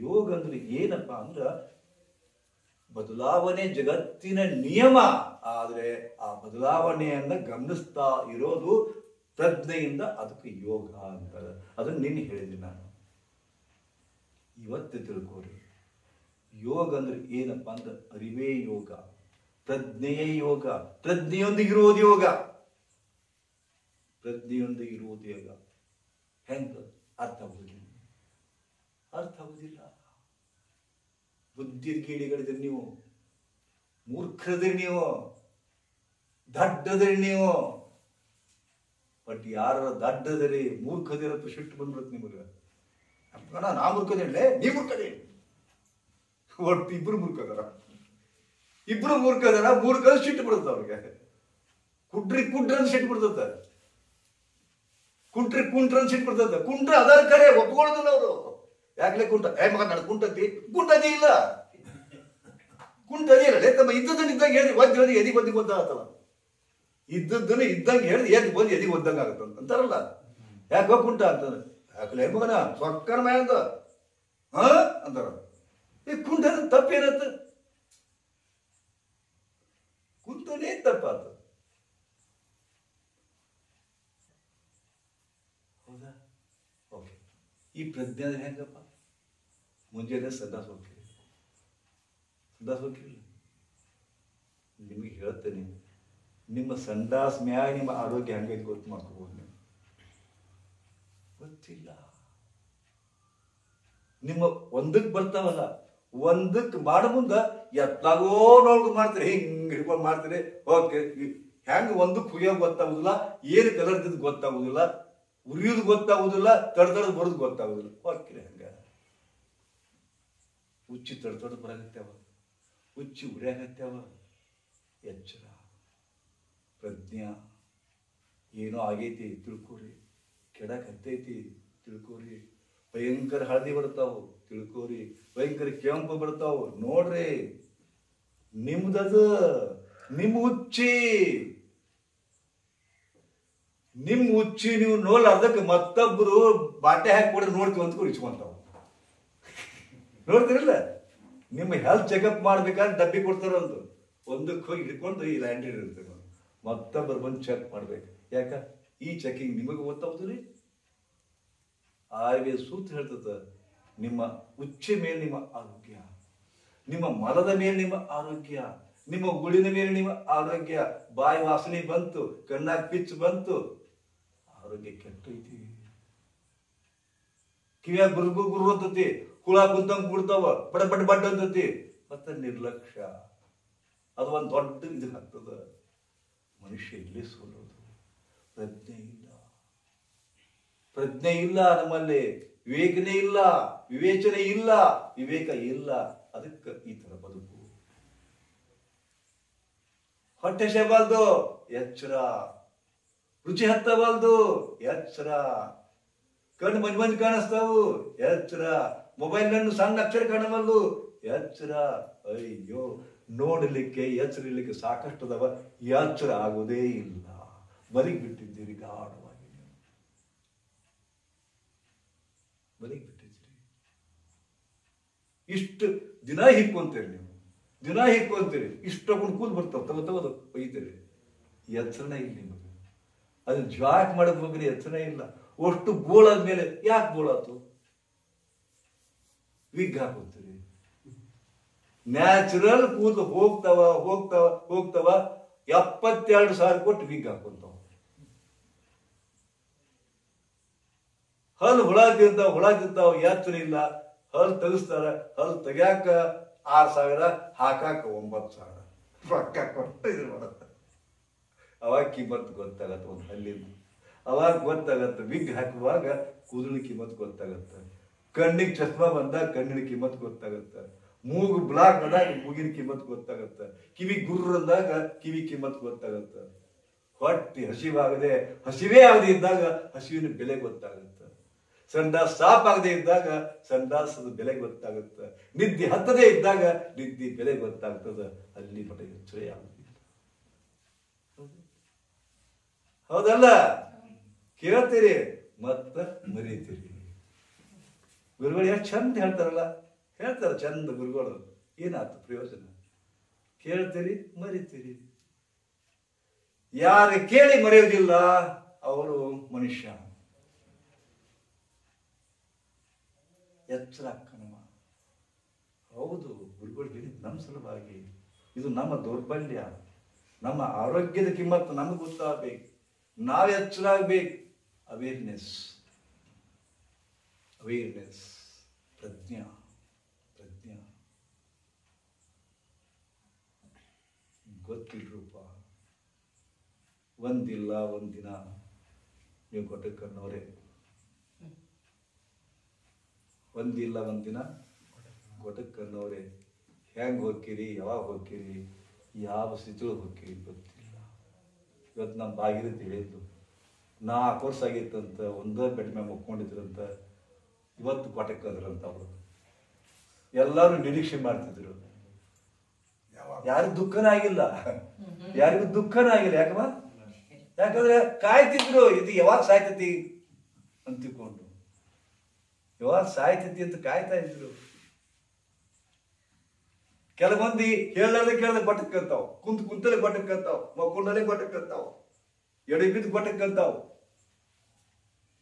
ಯೋಗ ಅಂದ್ರೆ ಏನಪ್ಪ ಅಂದ್ರ ಬದಲಾವಣೆ ಜಗತ್ತಿನ ನಿಯಮ. ಆದ್ರೆ ಆ ಬದಲಾವಣೆಯನ್ನ ಗಮನಿಸ್ತಾ ಇರೋದು ಪ್ರಜ್ಞೆಯಿಂದ. ಅದಕ್ಕೆ ಯೋಗ ಅಂತಾರೆ. ಅದನ್ನ ನಿನ್ನೆ ಹೇಳಿದ್ದೀನಿ ನಾನು. ಇವತ್ತು ತಿಳ್ಕೋರಿ, ಯೋಗ ಅಂದ್ರೆ ಏನಪ್ಪಾ ಅಂದ್ರೆ ಅರಿವೇ ಯೋಗ, ಪ್ರಜ್ಞೆಯೇ ಯೋಗ, ಪ್ರಜ್ಞೆಯೊಂದಿಗಿರುವುದು ಯೋಗ, ಪ್ರಜ್ಞೆಯೊಂದಿಗಿರುವುದು ಯೋಗ. ಹೆಂಗ ಅರ್ಥ ಆಗುದಿಲ್ಲ, ಅರ್ಥ ಆಗುದಿಲ್ಲ. ಬುದ್ಧಿಗೇಡಿಗಳಿದ್ರಿ ನೀವು, ಮೂರ್ಖರಿದ್ರಿ ನೀವು, ದಡ್ಡದ್ರಿ ನೀವು. ಬಟ್ ಯಾರ ದಡ್ಡದರಿ ಮೂರ್ಖದಿರತ್ತು ಸಿಟ್ಟು ಬಂದ್ಬಿಡುತ್ತೆ ನಿಮಗೆ. ನಾ ಮೂರ್ಖದೇಳೆ, ನೀ ಮೂರ್ಖದೇ. ಒಟ್ಟು ಇಬ್ರು ಮೂರ್ಖದಾರ, ಇಬ್ರು ಮೂರ್ಖದಾರ. ಮೂರ್ಖ ಸಿಟ್ಟು ಬಿಡುತ್ತ ಅವ್ರಿಗೆ. ಕುಟ್ರಿ ಅಂತ ಸಿಟ್ಟು ಬಿಡ್ತದ, ಕುಂಟ್ರ ಅಂತ ಸಿಟ್ಟು ಬಿಡ್ತದ. ಕುಂಟ್ರ ಅದರ ಕರೆ ಒಪ್ಕೊಳ್ಳೋದಿಲ್ಲ ಅವರು. ಯಾಕಲೇ ಕುಂಟ? ಮಗ ನಾನು ಕುಂಟದಿ ಇಲ್ಲ, ಕುಂಟದಿ ಇಲ್ಲ. ತಮ್ಮ ಇದ್ದದನ್ನ ಇದ್ದಂಗೆ ಹೇಳಿದ್ರೆ ಒದ್ದಿ ಎದಿಗೆ ಒದ್ದಿ ಗೊತ್ತಾಗತ್ತಲ್ಲ. ಇದ್ದದ್ದನ್ನು ಇದ್ದಂಗೆ ಹೇಳಿದ್ರೆ ಎದ್ದು ಬಂದು ಎದಿಗೆ ಒದ್ದಂಗೆ ಆಗತ್ತಂತ ಅಂತಾರಲ್ಲ. ಯಾಕೆ ಕುಂಟ ಅಂತಂದ್ರೆ ಯಾಕಲೇ ಮಗನ ಸೊಕ್ಕನ ಮಯ ಅಂತ ಅಂತಾರ. ಈ ಕುಂಟ ತಪ್ಪೇನತ್ತ? ಕುಂಟನೇ ತಪ್ಪಾತ. ಹೌದಾ? ಓಕೆ. ಈ ಪ್ರಜ್ಞೆ ಅಂದ್ರೆ ಹೆಂಗಪ್ಪ? ಮುಂಜಾನೆ ಸಂದಾಸ ಹೋಗ್ತೀರಿ, ಸಂದಾಸ ಹೋಗ್ತಿರಲಿಲ್ಲ. ನಿಮಗೆ ಹೇಳ್ತೇನೆ, ನಿಮ್ಮ ಸಂಡಾಸ್ ಮ್ಯಾಗ ನಿಮ್ಮ ಆರೋಗ್ಯ ಹೆಂಗೈತೆ ಗೊತ್ತು ಮಾಡ್ಕೋಬಹುದು ನೀವು. ಗೊತ್ತಿಲ್ಲ. ನಿಮ್ಮ ಒಂದಕ್ಕೆ ಬರ್ತಾವಲ್ಲ, ಒಂದಕ್ಕೆ ಮಾಡೋ ಮುಂದ ಎತ್ತಾಗೋ ನೋಡ್ಕೊಂಡು ಮಾಡ್ತೀರಿ, ಹಿಂಗ್ ಹಿಡ್ಕೊಂಡು ಮಾಡ್ತೀರಿ. ಓಕೆ, ಹೆಂಗ ಒಂದಕ್ಕೆ ಹುಯ್ಯೋದು ಗೊತ್ತಾಗುದಿಲ್ಲ, ಏನು ಕಲರ್ ಗೊತ್ತಾಗುದಿಲ್ಲ, ಉರಿಯೋದು ಗೊತ್ತಾಗುದಿಲ್ಲ, ತಡ್ದು ಬರೋದು ಗೊತ್ತಾಗುದಿಲ್ಲ. ಹೋಗ್ತೀರಿ ಹಂಗ. ಉಚ್ಚಿ ತಡ್ದು ಬರಾಗತ್ಯಾವ, ಉಚ್ಚಿ ಉರಿಯಾಗತ್ಯಾವ. ಎಚ್ಚರ, ಪ್ರಜ್ಞಾ. ಏನೋ ಆಗೈತಿ ತಿಳ್ಕೋರಿ, ಕೆಡಕತ್ತೈತಿ ತಿಳ್ಕೋರಿ. ಭಯಂಕರ ಹಳದಿ ಬರ್ತಾವು ತಿಳ್ಕೋರಿ, ಭಯಂಕರ ಕೆಂಪು ಬರ್ತಾವು ನೋಡ್ರಿ. ನಿಮ್ದದ, ನಿಮ್ಮ ಉಚ್ಚಿ, ನಿಮ್ ಉಚ್ಚಿ ನೀವು ನೋಡ್ಲ. ಅದಕ್ಕೆ ಮತ್ತೊಬ್ಬರು ಬಾಟೆ ಹಾಕಿ ಕೊಡ್ರಿ ನೋಡ್ತೀವಿ ಅಂತ ಇಚ್ಕೊಂತಾವ. ನೋಡ್ತಿರಲ್ಲ, ನಿಮ್ಮ ಹೆಲ್ತ್ ಚೆಕಪ್ ಮಾಡ್ಬೇಕಾದ್ರೆ ಡಬ್ಬಿ ಕೊಡ್ತಾರಂತ. ಒಂದಕ್ಕೆ ಹೋಗಿ ಹಿಡ್ಕೊಂಡು ಈ ಲ್ಯಾಂಡ್ರಿ ಇರ್ತೇವೆ, ಮತ್ತೊಬ್ಬರು ಬಂದು ಚೆಕ್ ಮಾಡ್ಬೇಕು. ಯಾಕ? ಈ ಚೆಕಿಂಗ್ ನಿಮಗೆ ಗೊತ್ತಾಗುದಿಲ್ಲ. ಆಯುರ್ವೇದ ಸೂತ್ರ ಹೇಳ್ತದ, ನಿಮ್ಮ ಉಚ್ಚೆ ಮೇಲೆ ನಿಮ್ಮ ಆರೋಗ್ಯ, ನಿಮ್ಮ ಮಲದ ಮೇಲೆ ನಿಮ್ಮ ಆರೋಗ್ಯ, ನಿಮ್ಮ ಉಳಿನ ಮೇಲೆ ನಿಮ್ಮ ಆರೋಗ್ಯ. ಬಾಯಿ ವಾಸನೆ ಬಂತು, ಕಣ್ಣಾಗ ಪಿಚ್ಚು ಬಂತು, ಆರೋಗ್ಯ ಕೆಟ್ಟೈತಿ. ಕಿವಿಯಾಗ ಗುರು ಅಂತತಿ, ಹುಳ ಕುಂತಂಗ್ ಬಿಡ್ತಾವ, ಬಡ್ ಅಂತತಿ. ಮತ್ತೆ ನಿರ್ಲಕ್ಷ್ಯ, ಅದು ಒಂದು ದೊಡ್ಡ ಇದು ಆಗ್ತದ. ಮನುಷ್ಯ ಇಲ್ಲಿ ಸೋಲೋದು. ಪ್ರಜ್ಞೆ ಇಲ್ಲ, ಪ್ರಜ್ಞೆ ಇಲ್ಲ ನಮ್ಮಲ್ಲಿ. ವಿವೇಕನೇ ಇಲ್ಲ, ವಿವೇಚನೆ ಇಲ್ಲ, ವಿವೇಕ ಇಲ್ಲ. ಅದಕ್ಕೆ ಈ ತರ ಬದುಕು. ಹೊಟ್ಟೆ ಸೇಬಾರ್ದು, ಎಚ್ಚರ. ರುಚಿ ಹತ್ತಬಾರ್ದು, ಎಚ್ಚರ. ಕಣ್ಣು ಮಂಜ್ ಕಾಣಿಸ್ತಾವು, ಎಚ್ಚರ. ಮೊಬೈಲ್ ನನ್ನು ಸಣ್ಣ ಅಕ್ಷರ ಕಾಣಬಲ್ಲು, ಎಚ್ಚರ. ಅಯ್ಯೋ, ನೋಡಲಿಕ್ಕೆ ಎಚ್ಚರ ಇರ್ಲಿಕ್ಕೆ ಸಾಕಷ್ಟು ಅದಾವ, ಎಚ್ಚರ ಆಗೋದೇ ಇಲ್ಲ. ಬಲಿಗೆ ಬಿಟ್ಟಿದ್ದೀರಿ ಗಾಢವಾಗಿ, ಬಲಿಗೆ ಬಿಟ್ಟಿದ್ದೀರಿ. ಇಷ್ಟು ದಿನ ಹಿಕ್ಕೊಂತೀರಿ ನೀವು, ದಿನ ಹಿಕ್ಕೊಂತೀರಿ. ಇಷ್ಟೊಂದು ಕೂಲ್ ಬರ್ತಾವ, ತಗೋದು ಒಯ್ತೀರಿ. ಎಚ್ಚರನೇ ಇಲ್ಲ ನಿಮಗೆ. ಅದನ್ನ ಜಾಕ್ ಮಾಡೋದ್ ಬಗ್ಗೆ ಎಚ್ಚರನೇ ಇಲ್ಲ. ಅಷ್ಟು ಬೋಳಾದ್ಮೇಲೆ ಯಾಕೆ ಬೋಳಾತು? ವಿಗ್ ಹಾಕೋತೀರಿ. ನ್ಯಾಚುರಲ್ ಕೂದಲು ಹೋಗ್ತಾವ ಹೋಗ್ತಾವ ಹೋಗ್ತಾವ. 72,000 ಕೊಟ್ಟು ವಿಗ್ ಹಾಕೊಂತಾವ. ಹಲ್ ಹುಳ ತಿಂತಾವ, ಎಚ್ಚರ ಇಲ್ಲ. ಹಲ್ ತೆಗಿಸ್ತಾರ, ಹಲ್ ತೆಗ್ಯಾಕ 6,000, ಹಾಕಾಕ 9,000 ರೊಕ್ಕ ಕೊಟ್ಟು ಇದು ಮಾಡತ್ತ. ಅವಾಗ ಕಿಮ್ಮತ್ ಗೊತ್ತಾಗತ್ತ ಒಂದು ಹಲ್ಲಿಂದ. ಅವಾಗ ಗೊತ್ತಾಗತ್ತ. ವಿಗ್ ಹಾಕುವಾಗ ಕೂದಲಿನ ಕಿಮ್ಮತ್ ಗೊತ್ತಾಗತ್ತ. ಕಣ್ಣಿಗೆ ಚಸ್ಮಾ ಬಂದಾಗ ಕಣ್ಣಿನ ಕಿಮ್ಮತ್ ಗೊತ್ತಾಗತ್ತ. ಮೂಗು ಬ್ಲಾಕ್ ಆದಾಗ ಮೂಗಿನ ಕಿಮ್ಮತ್ ಗೊತ್ತಾಗತ್ತ. ಕಿವಿ ಗುರ್ರ ಅಂದಾಗ ಕಿವಿ ಕಿಮ್ಮತ್ ಗೊತ್ತಾಗತ್ತ. ಹೊಟ್ಟೆ ಹಸಿವೇ ಆಗದೆ ಇದ್ದಾಗ ಹಸಿವಿನ ಬೆಲೆ ಗೊತ್ತಾಗತ್ತ. ಸಂಡಾಸ ಸಾಫ್ ಆಗದೆ ಇದ್ದಾಗ ಸಂಡಾಸದ ಬೆಲೆ ಗೊತ್ತಾಗುತ್ತೆ. ನಿದ್ದೆ ಹತ್ತದೇ ಇದ್ದಾಗ ನಿದ್ದೆ ಬೆಲೆ ಗೊತ್ತಾಗ್ತದ. ಅಲ್ಲಿ ಮಠ ಎಚ್ಚರ ಆಗುದಿಲ್ಲ. ಹೌದಲ್ಲ? ಕೇಳ್ತೀರಿ ಮತ್ತ ಮರೀತೀರಿ. ಗುರುಗಳು ಎಷ್ಟು ಚಂದ ಹೇಳ್ತಾರಲ್ಲ, ಹೇಳ್ತಾರೆ ಚಂದ ಗುರುಗಳು. ಏನಾಯ್ತು ಪ್ರಯೋಜನ? ಕೇಳ್ತೀರಿ ಮರಿತೀರಿ. ಯಾರು ಕೇಳಿ ಮರೆಯುವುದಿಲ್ಲ ಅವರು ಮನುಷ್ಯ. ಎಚ್ಚರ ಕಣವ. ಹೌದು, ಗುರುಗಳು ಹೇಳಿದ್ದು ನಮ್ಮ ಸಲುವಾಗಿ. ಇದು ನಮ್ಮ ದೌರ್ಬಲ್ಯ, ನಮ್ಮ ಆರೋಗ್ಯದ ಕಿಮ್ಮತ್ತು ನಮ್ಗೆ ಗೊತ್ತಾಗಬೇಕು. ನಾವು ಎಚ್ಚರಾಗಬೇಕು. ಅವೇರ್ನೆಸ್, ಅವೇರ್ನೆಸ್, ಪ್ರಜ್ಞಾ, ಪ್ರಜ್ಞಾ. ಗೊತ್ತಿಲ್ರೂಪ. ಒಂದಿಲ್ಲ ಒಂದಿನ ನೀವು ಕೊಟ್ಟಕ್ಕನ್ನೋರೆ, ಒಂದಿಲ್ಲ ಒಂದಿನ ಕೊಟ್ಟಕ್ಕನ್ನೋರೆ. ಹೆಂಗೆ ಹೋಗ್ತೀರಿ, ಯಾವಾಗ ಹೋಗ್ತೀರಿ, ಯಾವ ಸ್ಥಿತಿಯೊಳಗೆ ಹೋಗ್ತೀರಿ ಗೊತ್ತಿಲ್ಲ. ಇವತ್ತು ನಮ್ಮ ಬಾಗಿಲು ತಿಳಿಯಿತು. 4 ವರ್ಷ ಆಗಿತ್ತಂತ, ಒಂದೇ ಬೆಡ್ ಮೇಲೆ ಮುಕ್ಕೊಂಡಿದ್ರಂತ. ಇವತ್ತು ಕೊಟ್ಟಕ್ಕಂದ್ರಂತ. ಅವರು ಎಲ್ಲರೂ ನಿರೀಕ್ಷೆ ಮಾಡ್ತಿದ್ರು. ಯಾರಿಗೂ ದುಃಖನ ಆಗಿಲ್ಲ, ಯಾರಿಗೂ ದುಃಖನ ಆಗಿಲ್ಲ. ಯಾಕಂದ್ರೆ ಕಾಯ್ತಿದ್ರು, ಇದು ಯಾವಾಗ ಸಾಯ್ತತಿ ಅಂತ ತಿಳ್ಕೊಂಡು, ಯಾವಾಗ ಸಾಯ್ತತಿ ಅಂತ ಕಾಯ್ತಾ ಇದ್ರು. ಕೆಲವೊಂದಿ ಹೇಳದೆ ಕೇಳದೆ ಬಟ್ಟಕ್ಕಂತಾವ್, ಕುಂತಲೇ ಬಟ್ಟಕ್ಕಂತಾವ್, ಮಕ್ಕೊಂಡಲೇ ಬಟ್ಟಕ್ಕಂತಾವ್, ಎಡೆ ಬಿದ್ದು ಬಟ್ಟಕ್ಕಂತಾವ್,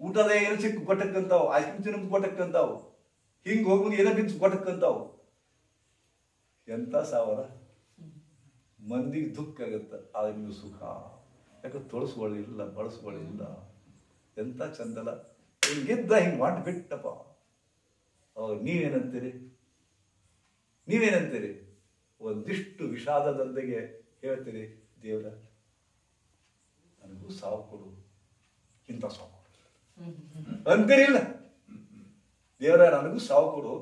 ಊಟದ ಏನು ಸಿಕ್ಕು ಬಟ್ಟಕ್ಕಂತಾವ್, ಐಸ್ ಕ್ರೀಮ್ ತಿನ್ನೋದು ಬಟ್ಟಕ್ಕಂತಾವ್, ಹಿಂಗ್ ಹೋಗುದು ಏನೋ ಬಿದ್ದು ಬಟ್ಟಕ್ಕಂತಾವ್. ಎಂತ ಸಾವರ. ಮಂದಿಗೆ ದುಃಖ ಆಗತ್ತ, ಆದ್ರೆ ನೀವು ಸುಖ. ಯಾಕೆ ತೊಳಸ್ಕೊಳ್ಳಿಲ್ಲ, ಬಳಸ್ಕೊಳ್ಳಿಲ್ಲ. ಎಂತ ಚಂದಲ್ಲ. ಹಿಂಗಿದ್ದ ಹಿಂಗ್ ಮಾಡ್ಬಿಟ್ಟಪ್ಪ. ನೀವೇನಂತೀರಿ? ನೀವೇನಂತೀರಿ? ಒಂದಿಷ್ಟು ವಿಷಾದದೊಂದಿಗೆ ಹೇಳ್ತೀರಿ, ದೇವರ ನನಗೂ ಸಾವು ಕೊಡು, ಇಂಥ ಸಾವು ಕೊಡು ಅಂತೀರಿಲ್ಲ? ದೇವರ ನನಗೂ ಸಾವು ಕೊಡು.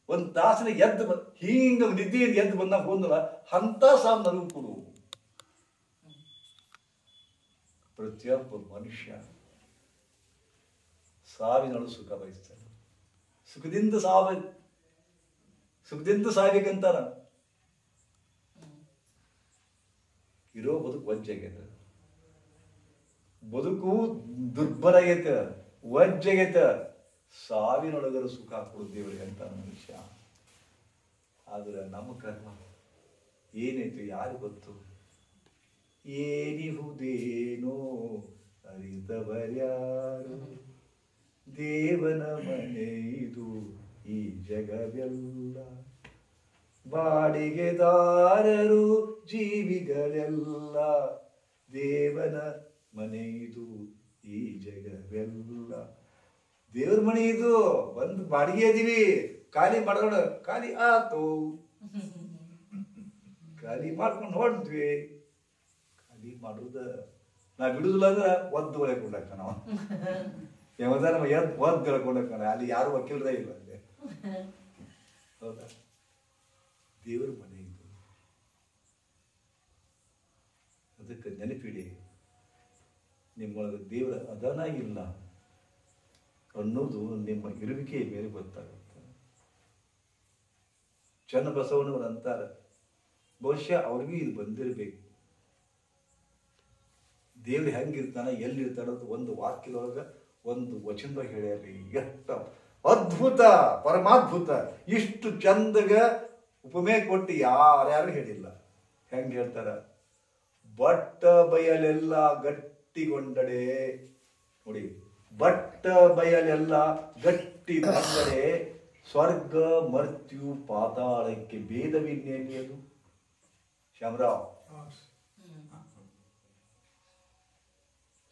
ಒಂದು ತಾಸಿನ ಎದ್ದು ಹಿಂಗ ನಿದ್ದೆಯಿಂದ ಎದ್ದು ಬಂದಾಗ ಹೋದಲ್ಲ, ಅಂತ ಸಾವು ನನಗೂ ಕೊಡು. ಪ್ರತಿಯೊಬ್ಬ ಮನುಷ್ಯ ಸಾವಿನಳು ಸುಖ ಬಯಸ್ತಾನೆ. ಸುಖದಿಂದ ಸಾಯ್ಬೇಕಂತಾರ. ಇರೋ ಬದುಕು ವಜ್ಜಾಗೈತ, ಬದುಕು ದುರ್ಬಲ ಆಗೈತೆ, ವಜ್ಜಾಗೈತ. ಸಾವಿನೊಳಗರ ಸುಖ ಕೊಡು ದೇವರಿಗೆ ಅಂತ ಮನುಷ್ಯ. ಆದ್ರೆ ನಮ್ಮ ಕರ್ಮ ಏನಾಯ್ತು ಯಾರು ಗೊತ್ತು? ಏನಿಹುದೇನೋ ಅರಿತವರ್ಯಾರು, ದೇವನ ಮನೆ ಇದು ಈ ಜಗವೆಲ್ಲ, ಬಾಡಿಗೆದಾರರು ಜೀವಿಗಳೆಲ್ಲ, ದೇವನ ಮನೆ ಇದು ಈ ಜಗವೆಲ್ಲ. ದೇವ್ರ ಮನೆ ಇದು, ಒಂದು ಬಾಡಿಗೆ ಇದೀವಿ, ಖಾಲಿ ಮಾಡೋಣ. ಖಾಲಿ ಆತು, ಖಾಲಿ ಮಾಡ್ಕೊಂಡು ಹೊರಡ್ತೀವಿ. ಖಾಲಿ ಮಾಡುದ ನಾವ್ ಬಿಡುದಿಲ್ಲ ಅಂದ್ರೆ ಒದ್ದು ಒಳಕೊಂಡಕ್ಕ ನಾವು ಯಾವ್ದಾರ ಒದ್ದು ಹೇಳ್ಕೊಂಡಕ್ಕ. ಅಲ್ಲಿ ಯಾರು ವಕೀಲರೇ ಇಲ್ಲ ಅಲ್ಲಿ. ಹೌದಾ? ದೇವ್ರ ಮನೆ ಇದು. ಅದಕ್ಕೆ ನೆನಪಿಡಿ, ನಿಮ್ಮೊಳಗೆ ದೇವರ ಅದನ ಇಲ್ಲ ಅನ್ನೋದು ನಿಮ್ಮ ಇರುವಿಕೆಯ ಮೇಲೆ ಗೊತ್ತಾಗುತ್ತೆ. ಚನ್ನಬಸವಣ್ಣವರು ಅಂತಾರೆ, ಬಹುಶಃ ಅವ್ರಿಗೂ ಇದು ಬಂದಿರಬೇಕು. ದೇವ್ರು ಹೆಂಗಿರ್ತಾನ, ಎಲ್ಲಿರ್ತಾನ ಅಂತ ಒಂದು ವಾಕ್ಯದೊಳಗ ಒಂದು ವಚನದಾಗ ಹೇಳ್ಯಾರಿ. ಎಷ್ಟು ಅದ್ಭುತ, ಪರಮಾದ್ಭುತ. ಇಷ್ಟು ಚಂದಗ ಉಪಮೆ ಕೊಟ್ಟು ಯಾರ್ಯಾರು ಹೇಳಿಲ್ಲ. ಹೆಂಗ್ ಹೇಳ್ತಾರ? ಬಟ್ಟ ಬಯಲೆಲ್ಲ ಗಟ್ಟಿಗೊಂಡಡೆ, ನೋಡಿ, ಬಟ್ಟ ಬಯಲೆಲ್ಲ ಗಟ್ಟಿಗೊಂಡಡೆ, ಸ್ವರ್ಗ ಮರ್ತ್ಯು ಪಾತಾಳಕ್ಕೆ ಭೇದವಿನ್ನೇಲಿ. ಅದು ಶ್ಯಾಮರಾವ್,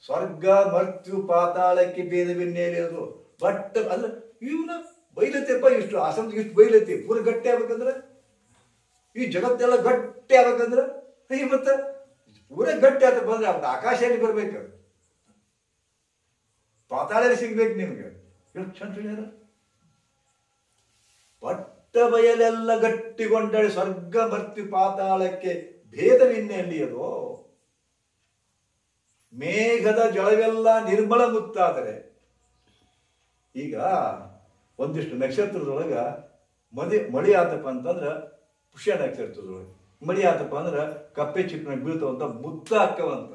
ಸ್ವರ್ಗ ಮರ್ತ್ಯು ಪಾತಾಳಕ್ಕೆ ಭೇದವಿನ್ನೇಲಿ. ಅದು ಬಟ್ ಅಲ್ಲ, ಇವನ ಬೈಲತ್ತೆಪ್ಪ, ಇಷ್ಟು ಆಸನ ಇಷ್ಟು ಬೈಲತ್ತಿ, ಪೂರ ಗಟ್ಟಿ ಆಗ್ಬೇಕಂದ್ರೆ, ಈ ಜಗತ್ತೆಲ್ಲ ಗಟ್ಟಿ ಆಗ್ಬೇಕಂದ್ರೆ ಮತ್ತ ಪೂರ ಗಟ್ಟಿ ಆತ ಬಂದ್ರೆ ಅವ್ನ ಆಕಾಶದಲ್ಲಿ ಬರ್ಬೇಕು, ಪಾತಾಳಲ್ಲಿ ಸಿಗ್ಬೇಕು ನಿಮ್ಗೆ. ಎಷ್ಟು ಚಂದ ಹೇಳ್ಯಾರ. ಬಟ್ಟ ಬಯಲೆಲ್ಲ ಗಟ್ಟಿಗೊಂಡಳೆ, ಸ್ವರ್ಗ ಮರ್ತ್ಯು ಪಾತಾಳಕ್ಕೆ ಭೇದವಿನ್ನೆಲ್ಲಿ. ಅದು ಮೇಘದ ಜಳವೆಲ್ಲ ನಿರ್ಮಲ ಮುತ್ತಾದರೆ ಈಗ ಒಂದಿಷ್ಟು ನಕ್ಷತ್ರದೊಳಗ ಮಳಿ ಆತಪ್ಪ ಅಂತಂದ್ರ ಪುಷ್ಯ ನಕ್ಷತ್ರದೊಳಗೆ ಮಳಿ ಆತಪ್ಪ ಅಂದ್ರ ಕಪ್ಪೆ ಚಿಪ್ಪನ ಬೀಳ್ತಾವಂತ ಮುತ್ತ ಹಾಕವಂತ.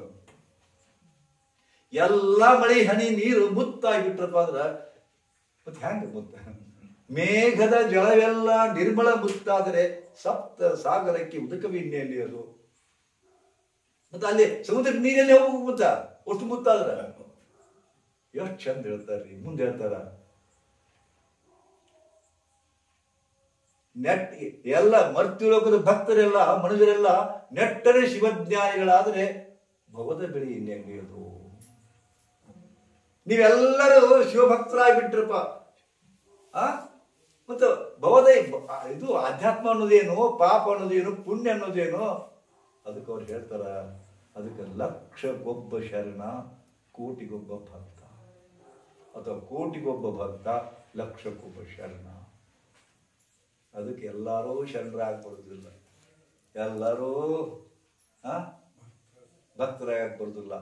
ಎಲ್ಲಾ ಮಳಿ ಹನಿ ನೀರು ಮುತ್ತಾಗಿಬಿಟ್ರಪ್ಪ ಅಂದ್ರ ಮತ್ತೆ ಹೆಂಗ ಮುತ್ತ? ಮೇಘದ ಜಲವೆಲ್ಲ ನಿರ್ಮಲ ಮುತ್ತಾದರೆ ಸಪ್ತ ಸಾಗರಕ್ಕೆ ಉದಕವಿನ್ನೆಯಲ್ಲಿ ಅದು. ಮತ್ತೆ ಅಲ್ಲಿ ಸಮುದ್ರಕ್ಕೆ ನೀರಲ್ಲಿ ಹೋಗಿ ಮುತ್ತ ಅಷ್ಟು ಮುತ್ತಾದ್ರ ಎಷ್ಟು ಚಂದ ಹೇಳ್ತಾರ್ರಿ. ಮುಂದೆ ಹೇಳ್ತಾರ, ನೆಟ್ ಎಲ್ಲ ಮರ್ತ್ಯುಲೋಕದ ಭಕ್ತರೆಲ್ಲ ಮನುಷ್ಯರೆಲ್ಲ ನೆಟ್ಟರೆ ಶಿವಜ್ಞಾನಿಗಳಾದ್ರೆ ಭವದ ಬೆಳಿ ಇನ್ನೆಂಗೆಯದು. ನೀವೆಲ್ಲರೂ ಶಿವಭಕ್ತರಾಗ್ಬಿಟ್ರಪ್ಪ. ಮತ್ತು ಭವದ ಇದು ಅಧ್ಯಾತ್ಮ ಅನ್ನೋದೇನು, ಪಾಪ ಅನ್ನೋದೇನು, ಪುಣ್ಯ ಅನ್ನೋದೇನು, ಅದಕ್ಕೆ ಅವ್ರು ಹೇಳ್ತಾರ, ಅದಕ್ಕೆ ಲಕ್ಷಕ್ಕೊಬ್ಬ ಶರಣ ಕೋಟಿಗೊಬ್ಬ ಭಕ್ತ, ಅಥವಾ ಕೋಟಿಗೊಬ್ಬ ಭಕ್ತ ಲಕ್ಷಕ್ಕೊಬ್ಬ ಶರಣ. ಅದಕ್ಕೆ ಎಲ್ಲರೂ ಶರಣರಾಗಿ ಬರುದಿಲ್ಲ, ಎಲ್ಲರೂ ಭಕ್ತರಾಗಕ್ಕೆ ಬರುದಿಲ್ಲ,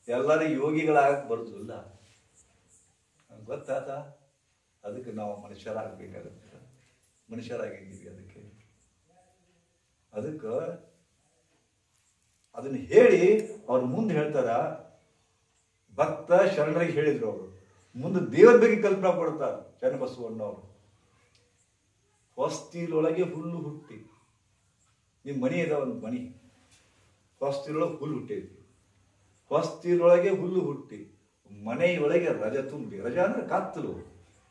ಎಲ್ಲರೂ ಯೋಗಿಗಳಾಗಕ್ಕೆ ಬರುದಿಲ್ಲ. ಗೊತ್ತಾತ? ಅದಕ್ಕೆ ನಾವು ಮನುಷ್ಯರಾಗಬೇಕಾಗುತ್ತೆ. ಮನುಷ್ಯರಾಗಿದ್ದೀವಿ. ಅದಕ್ಕೆ ಅದನ್ನ ಹೇಳಿ ಅವ್ರು ಮುಂದೆ ಹೇಳ್ತಾರ, ಭಕ್ತ ಶರಣರಿಗೆ ಹೇಳಿದ್ರು ಅವರು. ಮುಂದೆ ದೇವರ ಬಗ್ಗೆ ಕಲ್ಪನಾ ಕೊಡ್ತಾರ ಚನ್ನಬಸವಣ್ಣವರು. ಹೊಸ್ತಿಲೊಳಗೆ ಹುಲ್ಲು ಹುಟ್ಟಿ, ನಿಮ್ಮ ಮನಿ ಅದ ಒಂದು ಮನಿ, ಹೊಸ್ತಿಲೊಳಗೆ ಹುಲ್ಲು ಹುಟ್ಟೈತಿ. ಹೊಸ್ತಿಲೊಳಗೆ ಹುಲ್ಲು ಹುಟ್ಟಿ ಮನೆಯೊಳಗೆ ರಜ ತುಂಬಿ, ರಜ ಅಂದ್ರೆ ಕತ್ತಲು,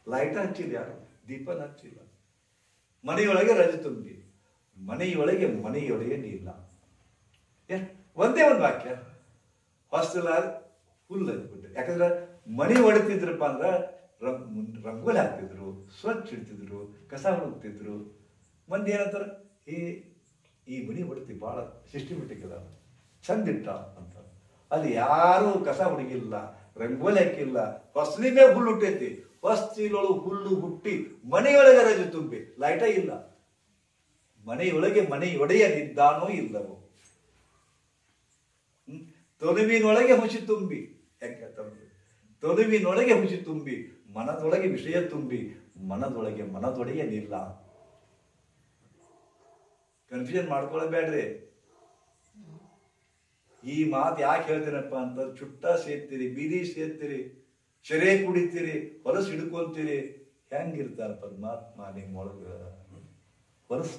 ಲೈಟ್ ಹಚ್ಚಿಲ್ಲ, ಯಾರು ದೀಪನ ಹಚ್ಚಿಲ್ಲ. ಮನೆಯೊಳಗೆ ರಜ ತುಂಬಿ ಮನೆಯೊಳಗೆ ನೀಲ್ಲ. ಒಂದೇ ಒಂದು ವಾಕ್ಯ, ಹೊಸ್ತಿಲ ಹುಲ್ಲು ಹಚ್ಬಿಟ್ಟು. ಯಾಕಂದ್ರೆ ಮನೆ ಹೊಡಿತಿದ್ರಪ್ಪ ಅಂದ್ರೆ ರಂಗೋಲಿ ಹಾಕ್ತಿದ್ರು, ಸ್ವಚ್ಛ ಇಡ್ತಿದ್ರು, ಕಸ ಹುಡುಕ್ತಿದ್ರು. ಮಂದಿ ಏನಂತಾರ, ಈ ಮನೆ ಹೊಡಿತಿ ಭಾಳ ಸಿಸ್ಟಮೆಟಿಕ್ ಅದ, ಚಂದ ಇಟ್ಟ ಅಂತ. ಅಲ್ಲಿ ಯಾರು ಕಸ ಹುಡುಗಿಲ್ಲ, ರಂಗೋಲಿ ಹಾಕಿಲ್ಲ, ಹೊಸಲಿನೇ ಹುಲ್ಲು ಹುಟ್ಟೈತಿ. ಹೊಸ್ತಿಲೊಳಗೆ ಹುಲ್ಲು ಹುಟ್ಟಿ ಮನೆಯೊಳಗೆ ರಜೆ ತುಂಬಿ, ಲೈಟ ಇಲ್ಲ. ಮನೆಯೊಳಗೆ ಮನೆಯೊಡೆಯನಿದ್ದಾನೋ ಇಲ್ಲವೋ, ತೊನುವಿನೊಳಗೆ ಹುಸಿ ತುಂಬಿ, ಯಾಕೆ ತೊನುವಿನೊಳಗೆ ಹುಸಿ ತುಂಬಿ, ಮನದೊಳಗೆ ವಿಷಯ ತುಂಬಿ, ಮನದೊಳಗೆ ಮನದೊಡೆಯನಿಲ್ಲ. ಕನ್ಫ್ಯೂಷನ್ ಮಾಡ್ಕೊಳ್ಬೇಡ್ರಿ. ಈ ಮಾತು ಯಾಕೆ ಹೇಳ್ತೀನಪ್ಪ ಅಂತ, ಚುಟ್ಟ ಸೇರ್ತೀರಿ, ಬೀದಿ ಸೇರ್ತೀರಿ, ಶರೇ ಕುಡಿತೀರಿ, ಹೊಲಸು ಹಿಡ್ಕೊಂತೀರಿ. ಹೆಂಗಿರ್ತಾರ ಪರಮಾತ್ಮ ನಿಮ್ಮೊಳಗ? ಹೊಲಸು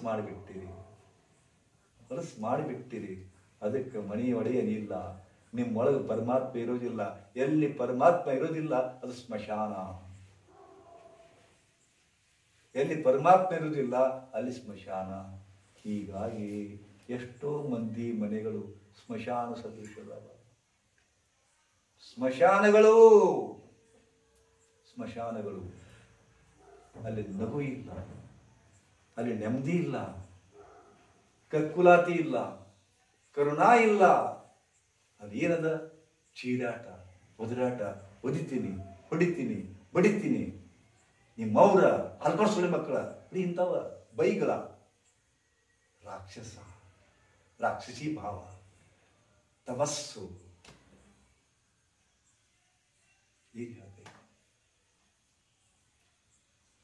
ಮಾಡಿಬಿಟ್ಟಿರಿ. ಅದಕ್ಕೆ ಮನಿ ಒಡೆಯನಿಲ್ಲ. ನಿಮ್ಮೊಳಗೆ ಪರಮಾತ್ಮ ಇರೋದಿಲ್ಲ. ಎಲ್ಲಿ ಪರಮಾತ್ಮ ಇರೋದಿಲ್ಲ ಅದು ಸ್ಮಶಾನ. ಎಲ್ಲಿ ಪರಮಾತ್ಮ ಇರೋದಿಲ್ಲ ಅಲ್ಲಿ ಸ್ಮಶಾನ. ಹೀಗಾಗಿ ಎಷ್ಟೋ ಮಂದಿ ಮನೆಗಳು ಸ್ಮಶಾನ ಸದೃಶದವ. ಸ್ಮಶಾನಗಳು ಅಲ್ಲಿ ನಗು ಇಲ್ಲ, ಅಲ್ಲಿ ನೆಮ್ಮದಿ ಇಲ್ಲ, ಕಕ್ಕುಲಾತಿ ಇಲ್ಲ, ಕರುಣಾ ಇಲ್ಲ. ಅದೇನದ? ಚೀರಾಟ, ಒದರಾಟ, ಒದಿತೀನಿ, ಹೊಡಿತೀನಿ, ಬಡಿತೀನಿ, ನಿಮ್ಮವ್ರ ಅಲ್ಪಸುಳಿ ಮಕ್ಕಳ ಇಂಥವ ಬೈಗಳ, ರಾಕ್ಷಸಿ ಭಾವ, ತಮಸ್ಸು.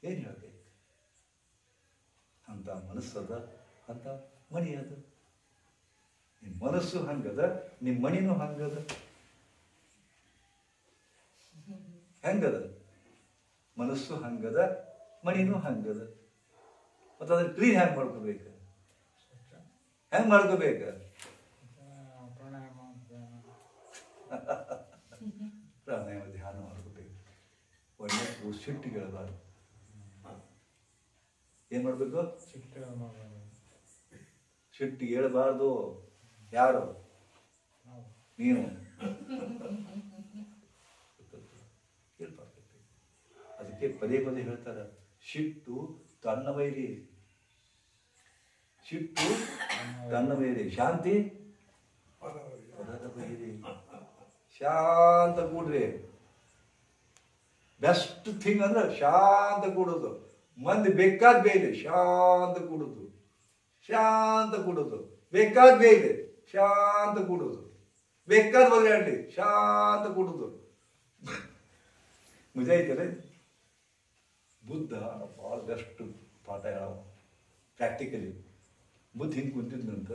ಏನ್ ಹೇಳ್ಬೇಕು? ಅಂತ ಮನಸ್ಸದ, ಅಂತ ಮನಿ ಅದ. ನಿಮ್ಮ ಮನಸ್ಸು ಹಂಗದ, ನಿಮ್ಮ ಮನಿನೂ ಹಂಗದ. ಹೆಂಗದ? ಮನಸ್ಸು ಹಂಗದ, ಮನಿನೂ ಹಂಗದ. ಮತ್ತು ಅದನ್ನ ಕ್ಲೀನ್ ಹೆಂಗ್ ಮಾಡ್ಕೋಬೇಕು? ಪ್ರಾಣಾಯಾಮ ಧ್ಯಾನ ಮಾಡ್ಕೋಬೇಕು. ಒಳ್ಳೆ ಸಿಟ್ಟಿಗೆ ಹೇಳಬಾರ್ದು. ಏನ್ ಮಾಡ್ಬೇಕು? ಸಿಟ್ಟಿಗೆ ಹೇಳಬಾರ್ದು. ಯಾರು? ನೀನು. ಅದಕ್ಕೆ ಪದೇ ಪದೇ ಹೇಳ್ತಾರ, ಸಿಟ್ಟು ತನ್ನ ವೈರಿ, ಶಾಂತಿ ಪರದ ವೈರಿ. ಶಾಂತ ಕೂಡ್ರಿ. ಬೆಸ್ಟ್ ಥಿಂಗ್ ಅಂದ್ರೆ ಶಾಂತ ಕೂಡೋದು. ಮಂದಿ ಬೇಕಾದ ಬೇಲಿ ಶಾಂತ ಕೂಡೋದು, ಬೇಕಾದ ಬೇಲಿ ಶಾಂತ ಕೂಡೋದು, ಬೇಕಾದ ಬದಲಾಡ್ಲಿ ಶಾಂತ ಕೂಡೋದು. ಮಜಾ ಐತಲ್ಲ? ಬುದ್ಧ ಭಾಳ ಬೆಸ್ಟ್ ಪಾಠ ಹೇಳವ ಪ್ರಾಕ್ಟಿಕಲಿ. ಬುದ್ಧ ಹಿಂಗೆ ಕುಂತಿದ್ನಂತ,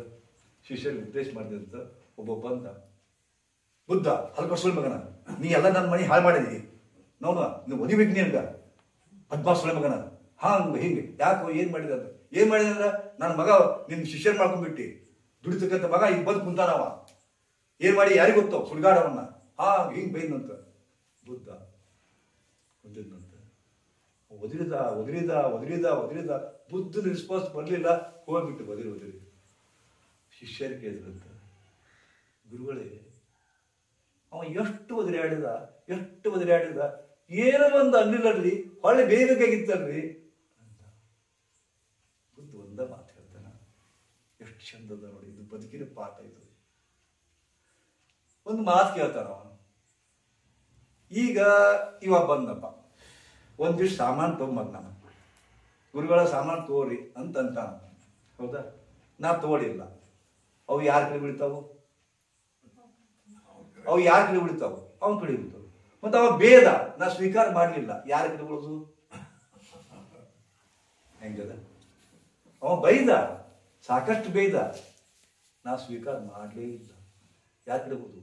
ಶಿಷ್ಯರಿಗೆ ಉಪದೇಶ ಮಾಡಿದಂತ ಒಬ್ಬ ಬಂದ, ಬುದ್ಧ ಹಲ್ಕಸುಳಿ ಮಗನ, ನೀ ಎಲ್ಲ ನನ್ನ ಮನೆ ಹಾಳು ಮಾಡಿದಿ, ನೋಡು ನೀವು ಒದಿಬೇಕು ನೀನ್ಗ ಪದ್ಮಾಸುಳಿ ಮಗನ, ಹಾಂಗೆ ಹಿಂಗೆ ಯಾಕೋ ಏನು ಮಾಡಿದೆ ಅಂತ. ಏನು ಮಾಡಿದೆ ಅಂದ್ರೆ ನನ್ನ ಮಗ ನಿನ್ನ ಶಿಷ್ಯರು ಮಾಡ್ಕೊಂಡ್ಬಿಟ್ಟು ದುಡಿತಕ್ಕಂಥ ಮಗ ಈಗ ಬಂದು ಕುಂತಾನವ, ಏನು ಮಾಡಿ ಯಾರಿಗೆ ಗೊತ್ತೋ ಸುಡ್ಗಾಡವನ್ನ, ಹಾಂಗೆ ಹಿಂಗೆ ಬೈದಂತ. ಬುದ್ಧ ಕುಂತಿದ್ನಂತ, ಒದಿರಿದ ಒದಿರಿದ ಒದಿರಿದ ಒದಿರಿದ, ಬುದ್ಧನ ರಿಸ್ಪಾನ್ಸ್ ಬರಲಿಲ್ಲ, ಹೋಗ್ಬಿಟ್ಟು ಒದಿರಿ. ಶಿಷ್ಯರು ಕೇಳಿದ್ರಂತ, ಗುರುಗಳೇ ಅವ ಎಷ್ಟು ಒದಿರಾಡಿದ ಏನೋ ಒಂದು ಅನ್ನಿಲ್ಲಲ್ರಿ, ಹೊಳ್ಳೆ ಬೇಯಬೇಕಾಗಿತ್ತಲ್ರಿ ಅಂತ. ಬುದ್ಧ ಒಂದ ಮಾತು ಹೇಳ್ತಾನ, ಎಷ್ಟು ಚಂದದ ನೋಡಿ, ಇದು ಬದುಕಿನ ಪಾಠ. ಇದು ಒಂದು ಮಾತು ಕೇಳ್ತಾನ ಅವನು. ಈಗ ಇವ ಬಂದಪ್ಪ, ಒಂದಿಷ್ಟು ಸಾಮಾನು ತೊಗೊಂಬಂದ, ಗುರುಗಳ ಸಾಮಾನು ತೋರಿ ಅಂತಾನ. ಹೌದಾ? ನಾ ತೋಳಿಲ್ಲ, ಅವು ಯಾರ ಕಡೆ ಬೀಳ್ತಾವು? ಅವು ಯಾರ ಕಡೆ ಬೀಳ್ತಾವು? ಅವನ ಕಡೆ ಬೀಳ್ತಾವು. ಮತ್ತು ಅವ ಬೇದ, ನಾ ಸ್ವೀಕಾರ ಮಾಡಲಿಲ್ಲ, ಯಾರ ಕಡೆ ಬೀಳೋದು? ಹೆಂಗದ? ಅವ ಬೈದ, ಸಾಕಷ್ಟು ಬೈದ, ನಾ ಸ್ವೀಕಾರ ಮಾಡಲೇ ಇಲ್ಲ, ಯಾರ ಕಡೆ ಬೀಳೋದು?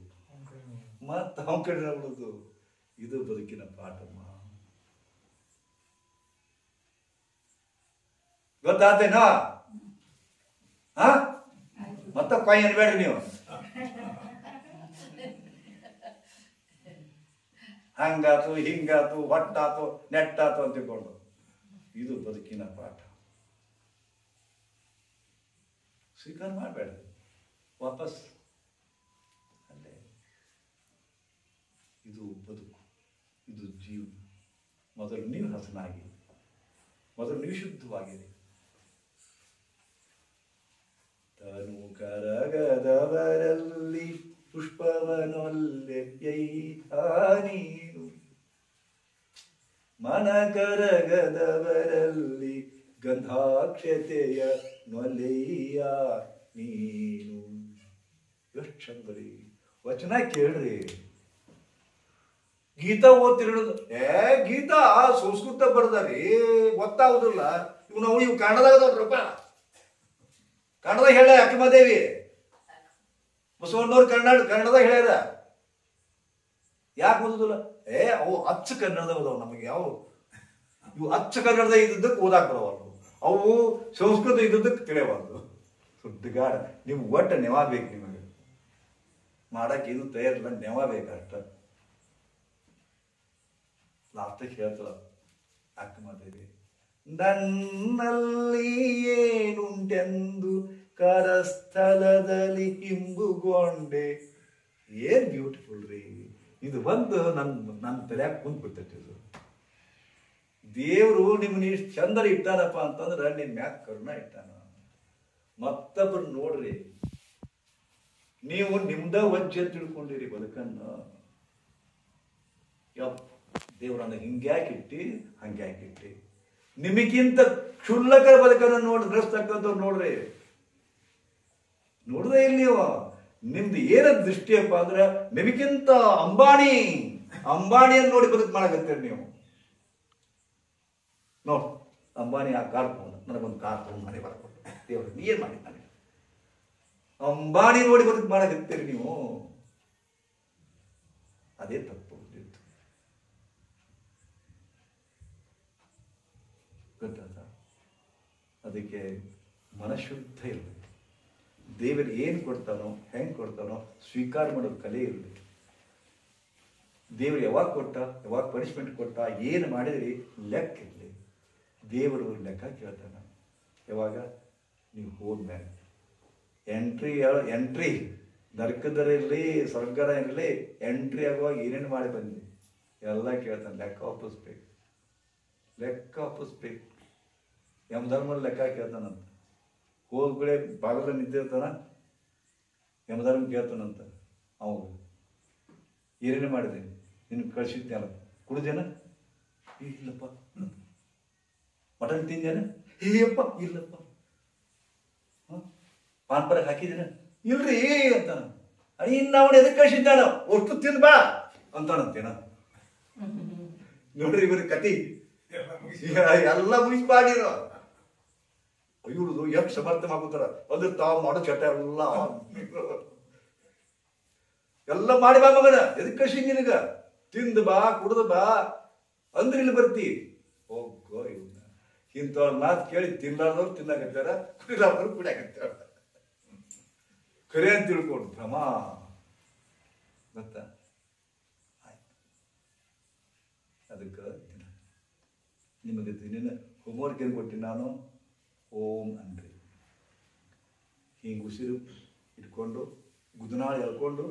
ಮತ್ತು ಅವನ ಕಡೆ ಬೀಳೋದು. ಇದು ಬದುಕಿನ ಪಾಠಮ್ಮ. ಗೊತ್ತಾತೇನೋ? ಮತ್ತ ಕೊಯ್ ಅನ್ಬೇಡ್ರಿ ನೀವು, ಹಂಗಾತು ಹಿಂಗಾತು ಹೊಟ್ಟಾತು ನೆಟ್ಟಾತು ಅಂತ ತಿಳ್ಕೊಂಡು. ಇದು ಬದುಕಿನ ಪಾಠ. ಸ್ವೀಕಾರ ಮಾಡಬೇಡ, ವಾಪಸ್ ಅಲ್ಲೇ. ಇದು ಬದುಕು, ಇದು ಜೀವನ. ಮೊದಲು ನೀವು ಹಸನಾಗಿ, ಮೊದಲು ನೀವು ಶುದ್ಧವಾಗಿದೆ. ತನು ಕರಗದವರಲ್ಲಿ ಪುಷ್ಪವನೊಲ್ಲೆಯೈತಾನೀನು, ಮನ ಕರಗದವರಲ್ಲಿ ಗಂಧಾಕ್ಷತೆಯ ನೊಲೆಯ ನೀನು. ಎಷ್ಟು ಚಂದ್ರಿ ವಚನ ಕೇಳ್ರಿ. ಗೀತಾ ಓದ್ತಿರೋದು, ಗೀತಾ ಸಂಸ್ಕೃತ ಬರ್ದಾರಿ, ಗೊತ್ತಾಗುದಿಲ್ಲ. ಇವು ಕನ್ನಡದಾಗ ಕನ್ನಡದಾಗ ಹೇಳ ಅಕ್ಕಮದೇವಿ ಬಸವಣ್ಣವ್ರು ಕನ್ನಡದಾಗ ಹೇಳ್ಯಾರ. ಯಾಕೆ ಓದುದಿಲ್ಲ? ಅವು ಅಚ್ಚ ಕನ್ನಡದಾಗ ಓದವು. ನಮಗೆ ಯಾವ ಇವು ಅಚ್ಚ ಕನ್ನಡದಾಗ ಇದ್ದಕ್ಕೆ ಓದಾಕ್ ಬರವಲ್ಲು, ಅವು ಸಂಸ್ಕೃತ ಇದ್ದಕ್ಕೆ ತಿಳಿಯಬಾರ್ದು. ಸುಡ್ಗಾಡ ನೀವು ಒಟ್ಟು ನೆವ ಬೇಕು, ನಿಮಗೆ ಮಾಡಕ್ಕೆ ಇದು ತಯಾರಿಲ್ಲ, ನೆವ ಬೇಕಷ್ಟ. ಲಾಸ್ಟಿಗೆ ಹೇಳ್ತಾಳ ಅಕ್ಕಮದೇವಿ, ನನ್ನಲ್ಲಿ ಏನುಂಟೆಂದು ಕರಸ್ಥಲದಲ್ಲಿ ಹಿಂಬುಗೊಂಡೆ. ಏನ್ ಬ್ಯೂಟಿಫುಲ್ ರೀ ಇದು. ಬಂದು ನನ್ನ ತಲೆಯಾಗ ಕುಂತ್ ಬಿಡ್ತೈತಿ. ಇದು ದೇವರು ನಿಮ್ನ ಇಷ್ಟು ಚಂದರ ಇಟ್ಟಾನಪ್ಪ ಅಂತಂದ್ರೆ ನಿಮ್ ಮ್ಯಾಗ ಕರುಣ ಇಟ್ಟಾನ. ಮತ್ತೊಬ್ರು ನೋಡ್ರಿ, ನೀವು ನಿಮ್ದ ವಜ್ಜೆ ತಿಳ್ಕೊಂಡಿರಿ ಬದುಕನ್ನು. ಯಪ್ಪ ದೇವ್ರನ್ನ ಹಿಂಗ್ಯಾಕಿಟ್ಟಿ ಹಂಗ್ಯಾಕಿಟ್ಟಿ. ನಿಮಗಿಂತ ಕ್ಷುಲ್ಲಕರ ಬದುಕನ್ನು ನೋಡಿ ನಡೆಸ್ತಕ್ಕಂಥವ್ರು ನೋಡ್ರಿ, ನೋಡ್ದೆ ಇಲ್ಲಿ ನೀವು. ನಿಮ್ದು ಏನ ದೃಷ್ಟಿಯಪ್ಪ ಅಂದ್ರೆ ನಿಮಗಿಂತ ಅಂಬಾಣಿಯನ್ನು ನೋಡಿ ಬದುಕು ಮಾಡಕತ್ತೀರಿ ನೀವು. ನೋಡ್, ಅಂಬಾನಿ ಆ ಕಾರ್ ತಗೊಂಡ, ನನಗೊಂದು ಕಾರ್ ತಗೊಂಡು ಮನೆ ಬರ್ಕೊಟ್ಟು, ದೇವ್ರು ನೀ ಏನ್ ಮಾಡಿದ್ದಾನೆ? ಅಂಬಾನಿ ನೋಡಿ ಬದುಕು ಮಾಡಕತ್ತೀರಿ ನೀವು. ಅದೇ ತಪ್ಪು. ಗೊತ್ತಾದ? ಅದಕ್ಕೆ ಮನಶುದ್ಧ ಇರಬೇಕು. ದೇವರು ಏನು ಕೊಡ್ತಾನೋ ಹೆಂಗೆ ಕೊಡ್ತಾನೋ ಸ್ವೀಕಾರ ಮಾಡೋದು ಕಲೆ ಇರಲಿ. ದೇವರು ಯಾವಾಗ ಕೊಟ್ಟ, ಯಾವಾಗ ಪನಿಷ್ಮೆಂಟ್ ಕೊಟ್ಟ, ಏನು ಮಾಡಿದ್ರಿ ಲೆಕ್ಕ ಇರಲಿ. ದೇವರು ಲೆಕ್ಕ ಕೇಳ್ತಾನ ಯಾವಾಗ? ನೀವು ಹೋದ್ಮೇಲೆ ಎಂಟ್ರಿ ನರಕದರಿರಲಿ ಸ್ವರ್ಗದ ಇರಲಿ, ಎಂಟ್ರಿ ಆಗುವಾಗ ಏನೇನು ಮಾಡಿ ಬಂದ್ವಿ ಎಲ್ಲ ಕೇಳ್ತಾನೆ. ಲೆಕ್ಕ ಒಪ್ಪಿಸ್ಬೇಕು, ಲೆಕ್ಕ ಒಪ್ಪಿಸ್ಬೇಕು. ಯಮಧರ್ಮಲ್ಲಿ ಲೆಕ್ಕ ಕೇಳ್ತಾನಂತ. ಹೋಗ್ಬಿಡೆ ಬಾಗಲ ನಿಂತಿರ್ತಾನ, ಯಮಧರ್ಮ ಕೇಳ್ತಾನಂತ. ಅವಾಗ ಏನೇನು ಮಾಡಿದೆ, ನಿನ್ನ ಕಳಿಸಿದ್ದೇನ, ಕುಡಿದೇನ? ಇಲ್ಲಪ್ಪ. ಮಟನ್ ತಿಂದೇನ? ಏಯಪ್ಪ ಇಲ್ಲಪ್ಪ. ಪಾನ್ಪರ ಹಾಕಿದೇನ? ಇಲ್ರಿ ಅಂತಾನ. ಇನ್ನು ಅವನು ಎದಕ್ಕೆ ಕಳಿಸಿದ್ದಾನ? ಅಷ್ಟು ತಿಂದ್ ಬಾ ಅಂತಾನಂತೇನ. ನೋಡ್ರಿ ಇವ್ರ ಕತಿ ಎಲ್ಲ ಮುಗಿಸಿ ಮಾಡಿರೋ ಇವ್ರದು ಎಷ್ಟು ಸಮರ್ಥ ಮಾಡ್ಕೋತಾರ ಅಂದ್ರೆ ತಾವು ಮಾಡೋ ಚಟ ಎಲ್ಲ ಮಾಡಿ ಬಾ ಮಗನ ಎದಕ್ ಕಳ್ಸಿ ನಿನಗ ತಿಂದು ಬಾ ಕುಡ್ದು ಬಾ ಅಂದ್ರೆ ಇಲ್ಲಿ ಬರ್ತಿ ಹೋಗೋ ಇವನ್ನ ಇಂಥವ್ರ ಮಾತು ಕೇಳಿ ತಿನ್ನಲಾರ್ದವ್ರು ತಿನ್ನಾಕತ್ತಾರ ಕುಡಿಲಾರ್ದವ್ರು ಕುಡಿಯಾಕತ್ತಾರ ಖರೆ ಅಂತ ತಿಳ್ಕೊಂಡು ಭ್ರಮ ಗೊತ್ತಾ ಅದಕ್ಕೆ ನಿಮಗೆ ದಿನ ಹೋಮ್ವರ್ಕ್ ಏನು ಕೊಟ್ಟಿನಿ ನಾನು ಓಂ ಅನ್ರಿ ಹಿಂಗೆ ಉಸಿರು ಇಟ್ಕೊಂಡು ಗುದನಾಳು ಎಳ್ಕೊಂಡು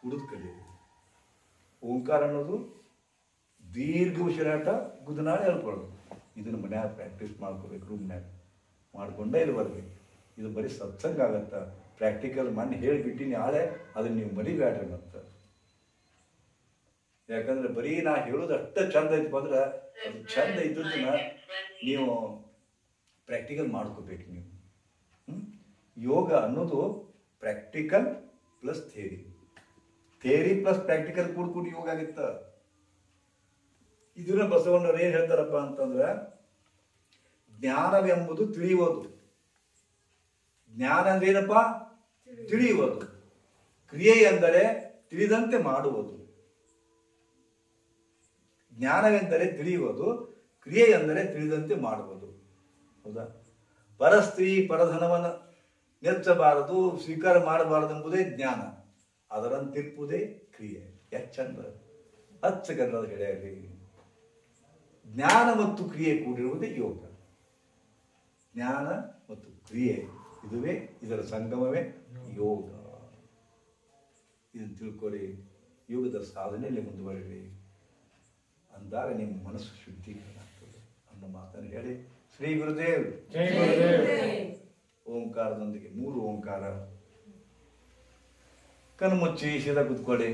ಕುಡಿದು ಕಲೀರಿ ಓಂಕಾರ ಅನ್ನೋದು ದೀರ್ಘ ಉಸಿರಾಟ ಗುದನಾಳು ಎಳ್ಕೊಳ್ಳೋದು ಇದನ್ನು ಮನ್ಯಾಗ ಪ್ರಾಕ್ಟೀಸ್ ಮಾಡ್ಕೋಬೇಕು ರೂಮ್ನ್ಯಾಗ ಮಾಡ್ಕೊಂಡೇ ಇಲ್ಲಿ ಬರ್ಬೇಕು ಇದು ಬರೀ ಸತ್ಸಂಗ ಆಗತ್ತ ಪ್ರಾಕ್ಟಿಕಲ್ ಮನೆ ಹೇಳಿಬಿಟ್ಟಿನಿ ಆಳೆ ಅದನ್ನ ನೀವು ಮರಿಬೇಡ್ರಿ ಮತ್ತೆ ಯಾಕಂದ್ರೆ ಬರೀ ನಾ ಹೇಳೋದು ಅಷ್ಟ ಚಂದ ಐತಪ್ಪ ಅಂದ್ರೆ ಅದು ಚಂದ ಇದ್ದದನ್ನ ನೀವು ಪ್ರಾಕ್ಟಿಕಲ್ ಮಾಡ್ಕೋಬೇಕು ನೀವು ಯೋಗ ಅನ್ನೋದು practical plus theory plus practical ಕೂಡಿ ಯೋಗ ಆಗಿತ್ತ ಇದನ್ನ ಬಸವಣ್ಣವ್ರು ಏನ್ ಹೇಳ್ತಾರಪ್ಪ ಅಂತಂದ್ರೆ ಜ್ಞಾನವೆಂಬುದು ತಿಳಿಯುವುದು ಜ್ಞಾನ ಅಂದ್ರೆ ಏನಪ್ಪ ತಿಳಿಯುವುದು ಕ್ರಿಯೆ ಎಂದರೆ ತಿಳಿದಂತೆ ಮಾಡುವುದು ಜ್ಞಾನವೆಂದರೆ ತಿಳಿಯುವುದು ಕ್ರಿಯೆ ಎಂದರೆ ತಿಳಿದಂತೆ ಮಾಡುವುದು ಹೌದಾ ಪರಸ್ತ್ರೀ ಪರಧನವನ್ನ ನೆಚ್ಚಬಾರದು ಸ್ವೀಕಾರ ಮಾಡಬಾರದು ಎಂಬುದೇ ಜ್ಞಾನ ಅದರಂತಿರುವುದೇ ಕ್ರಿಯೆ ಚಂದ ಹಚ್ಚಗನ್ನದ ಹೇಳ್ಯಾರಿ ಜ್ಞಾನ ಮತ್ತು ಕ್ರಿಯೆ ಕೂಡಿರುವುದೇ ಯೋಗ ಜ್ಞಾನ ಮತ್ತು ಕ್ರಿಯೆ ಇದುವೇ ಇದರ ಸಂಗಮವೇ ಯೋಗ ಇದನ್ನು ತಿಳ್ಕೊಳ್ಳಿ ಯೋಗದ ಸಾಧನೆಯಲ್ಲಿ ಮುಂದುವರಿರಿ ಅಂದಾಗ ನಿಮ್ಮ ಮನಸ್ಸು ಶುದ್ಧೀಕರಣ ಆಗ್ತದೆ ಅನ್ನೋ ಮಾತನ್ನು ಹೇಳಿ ಶ್ರೀ ಗುರುದೇವ್ ಓಂಕಾರದೊಂದಿಗೆ 3 ಓಂಕಾರ ಕಣ್ಮುಚ್ಚಿ ಸೀದಾ ಕೂತ್ಕೊಳ್ಳಿ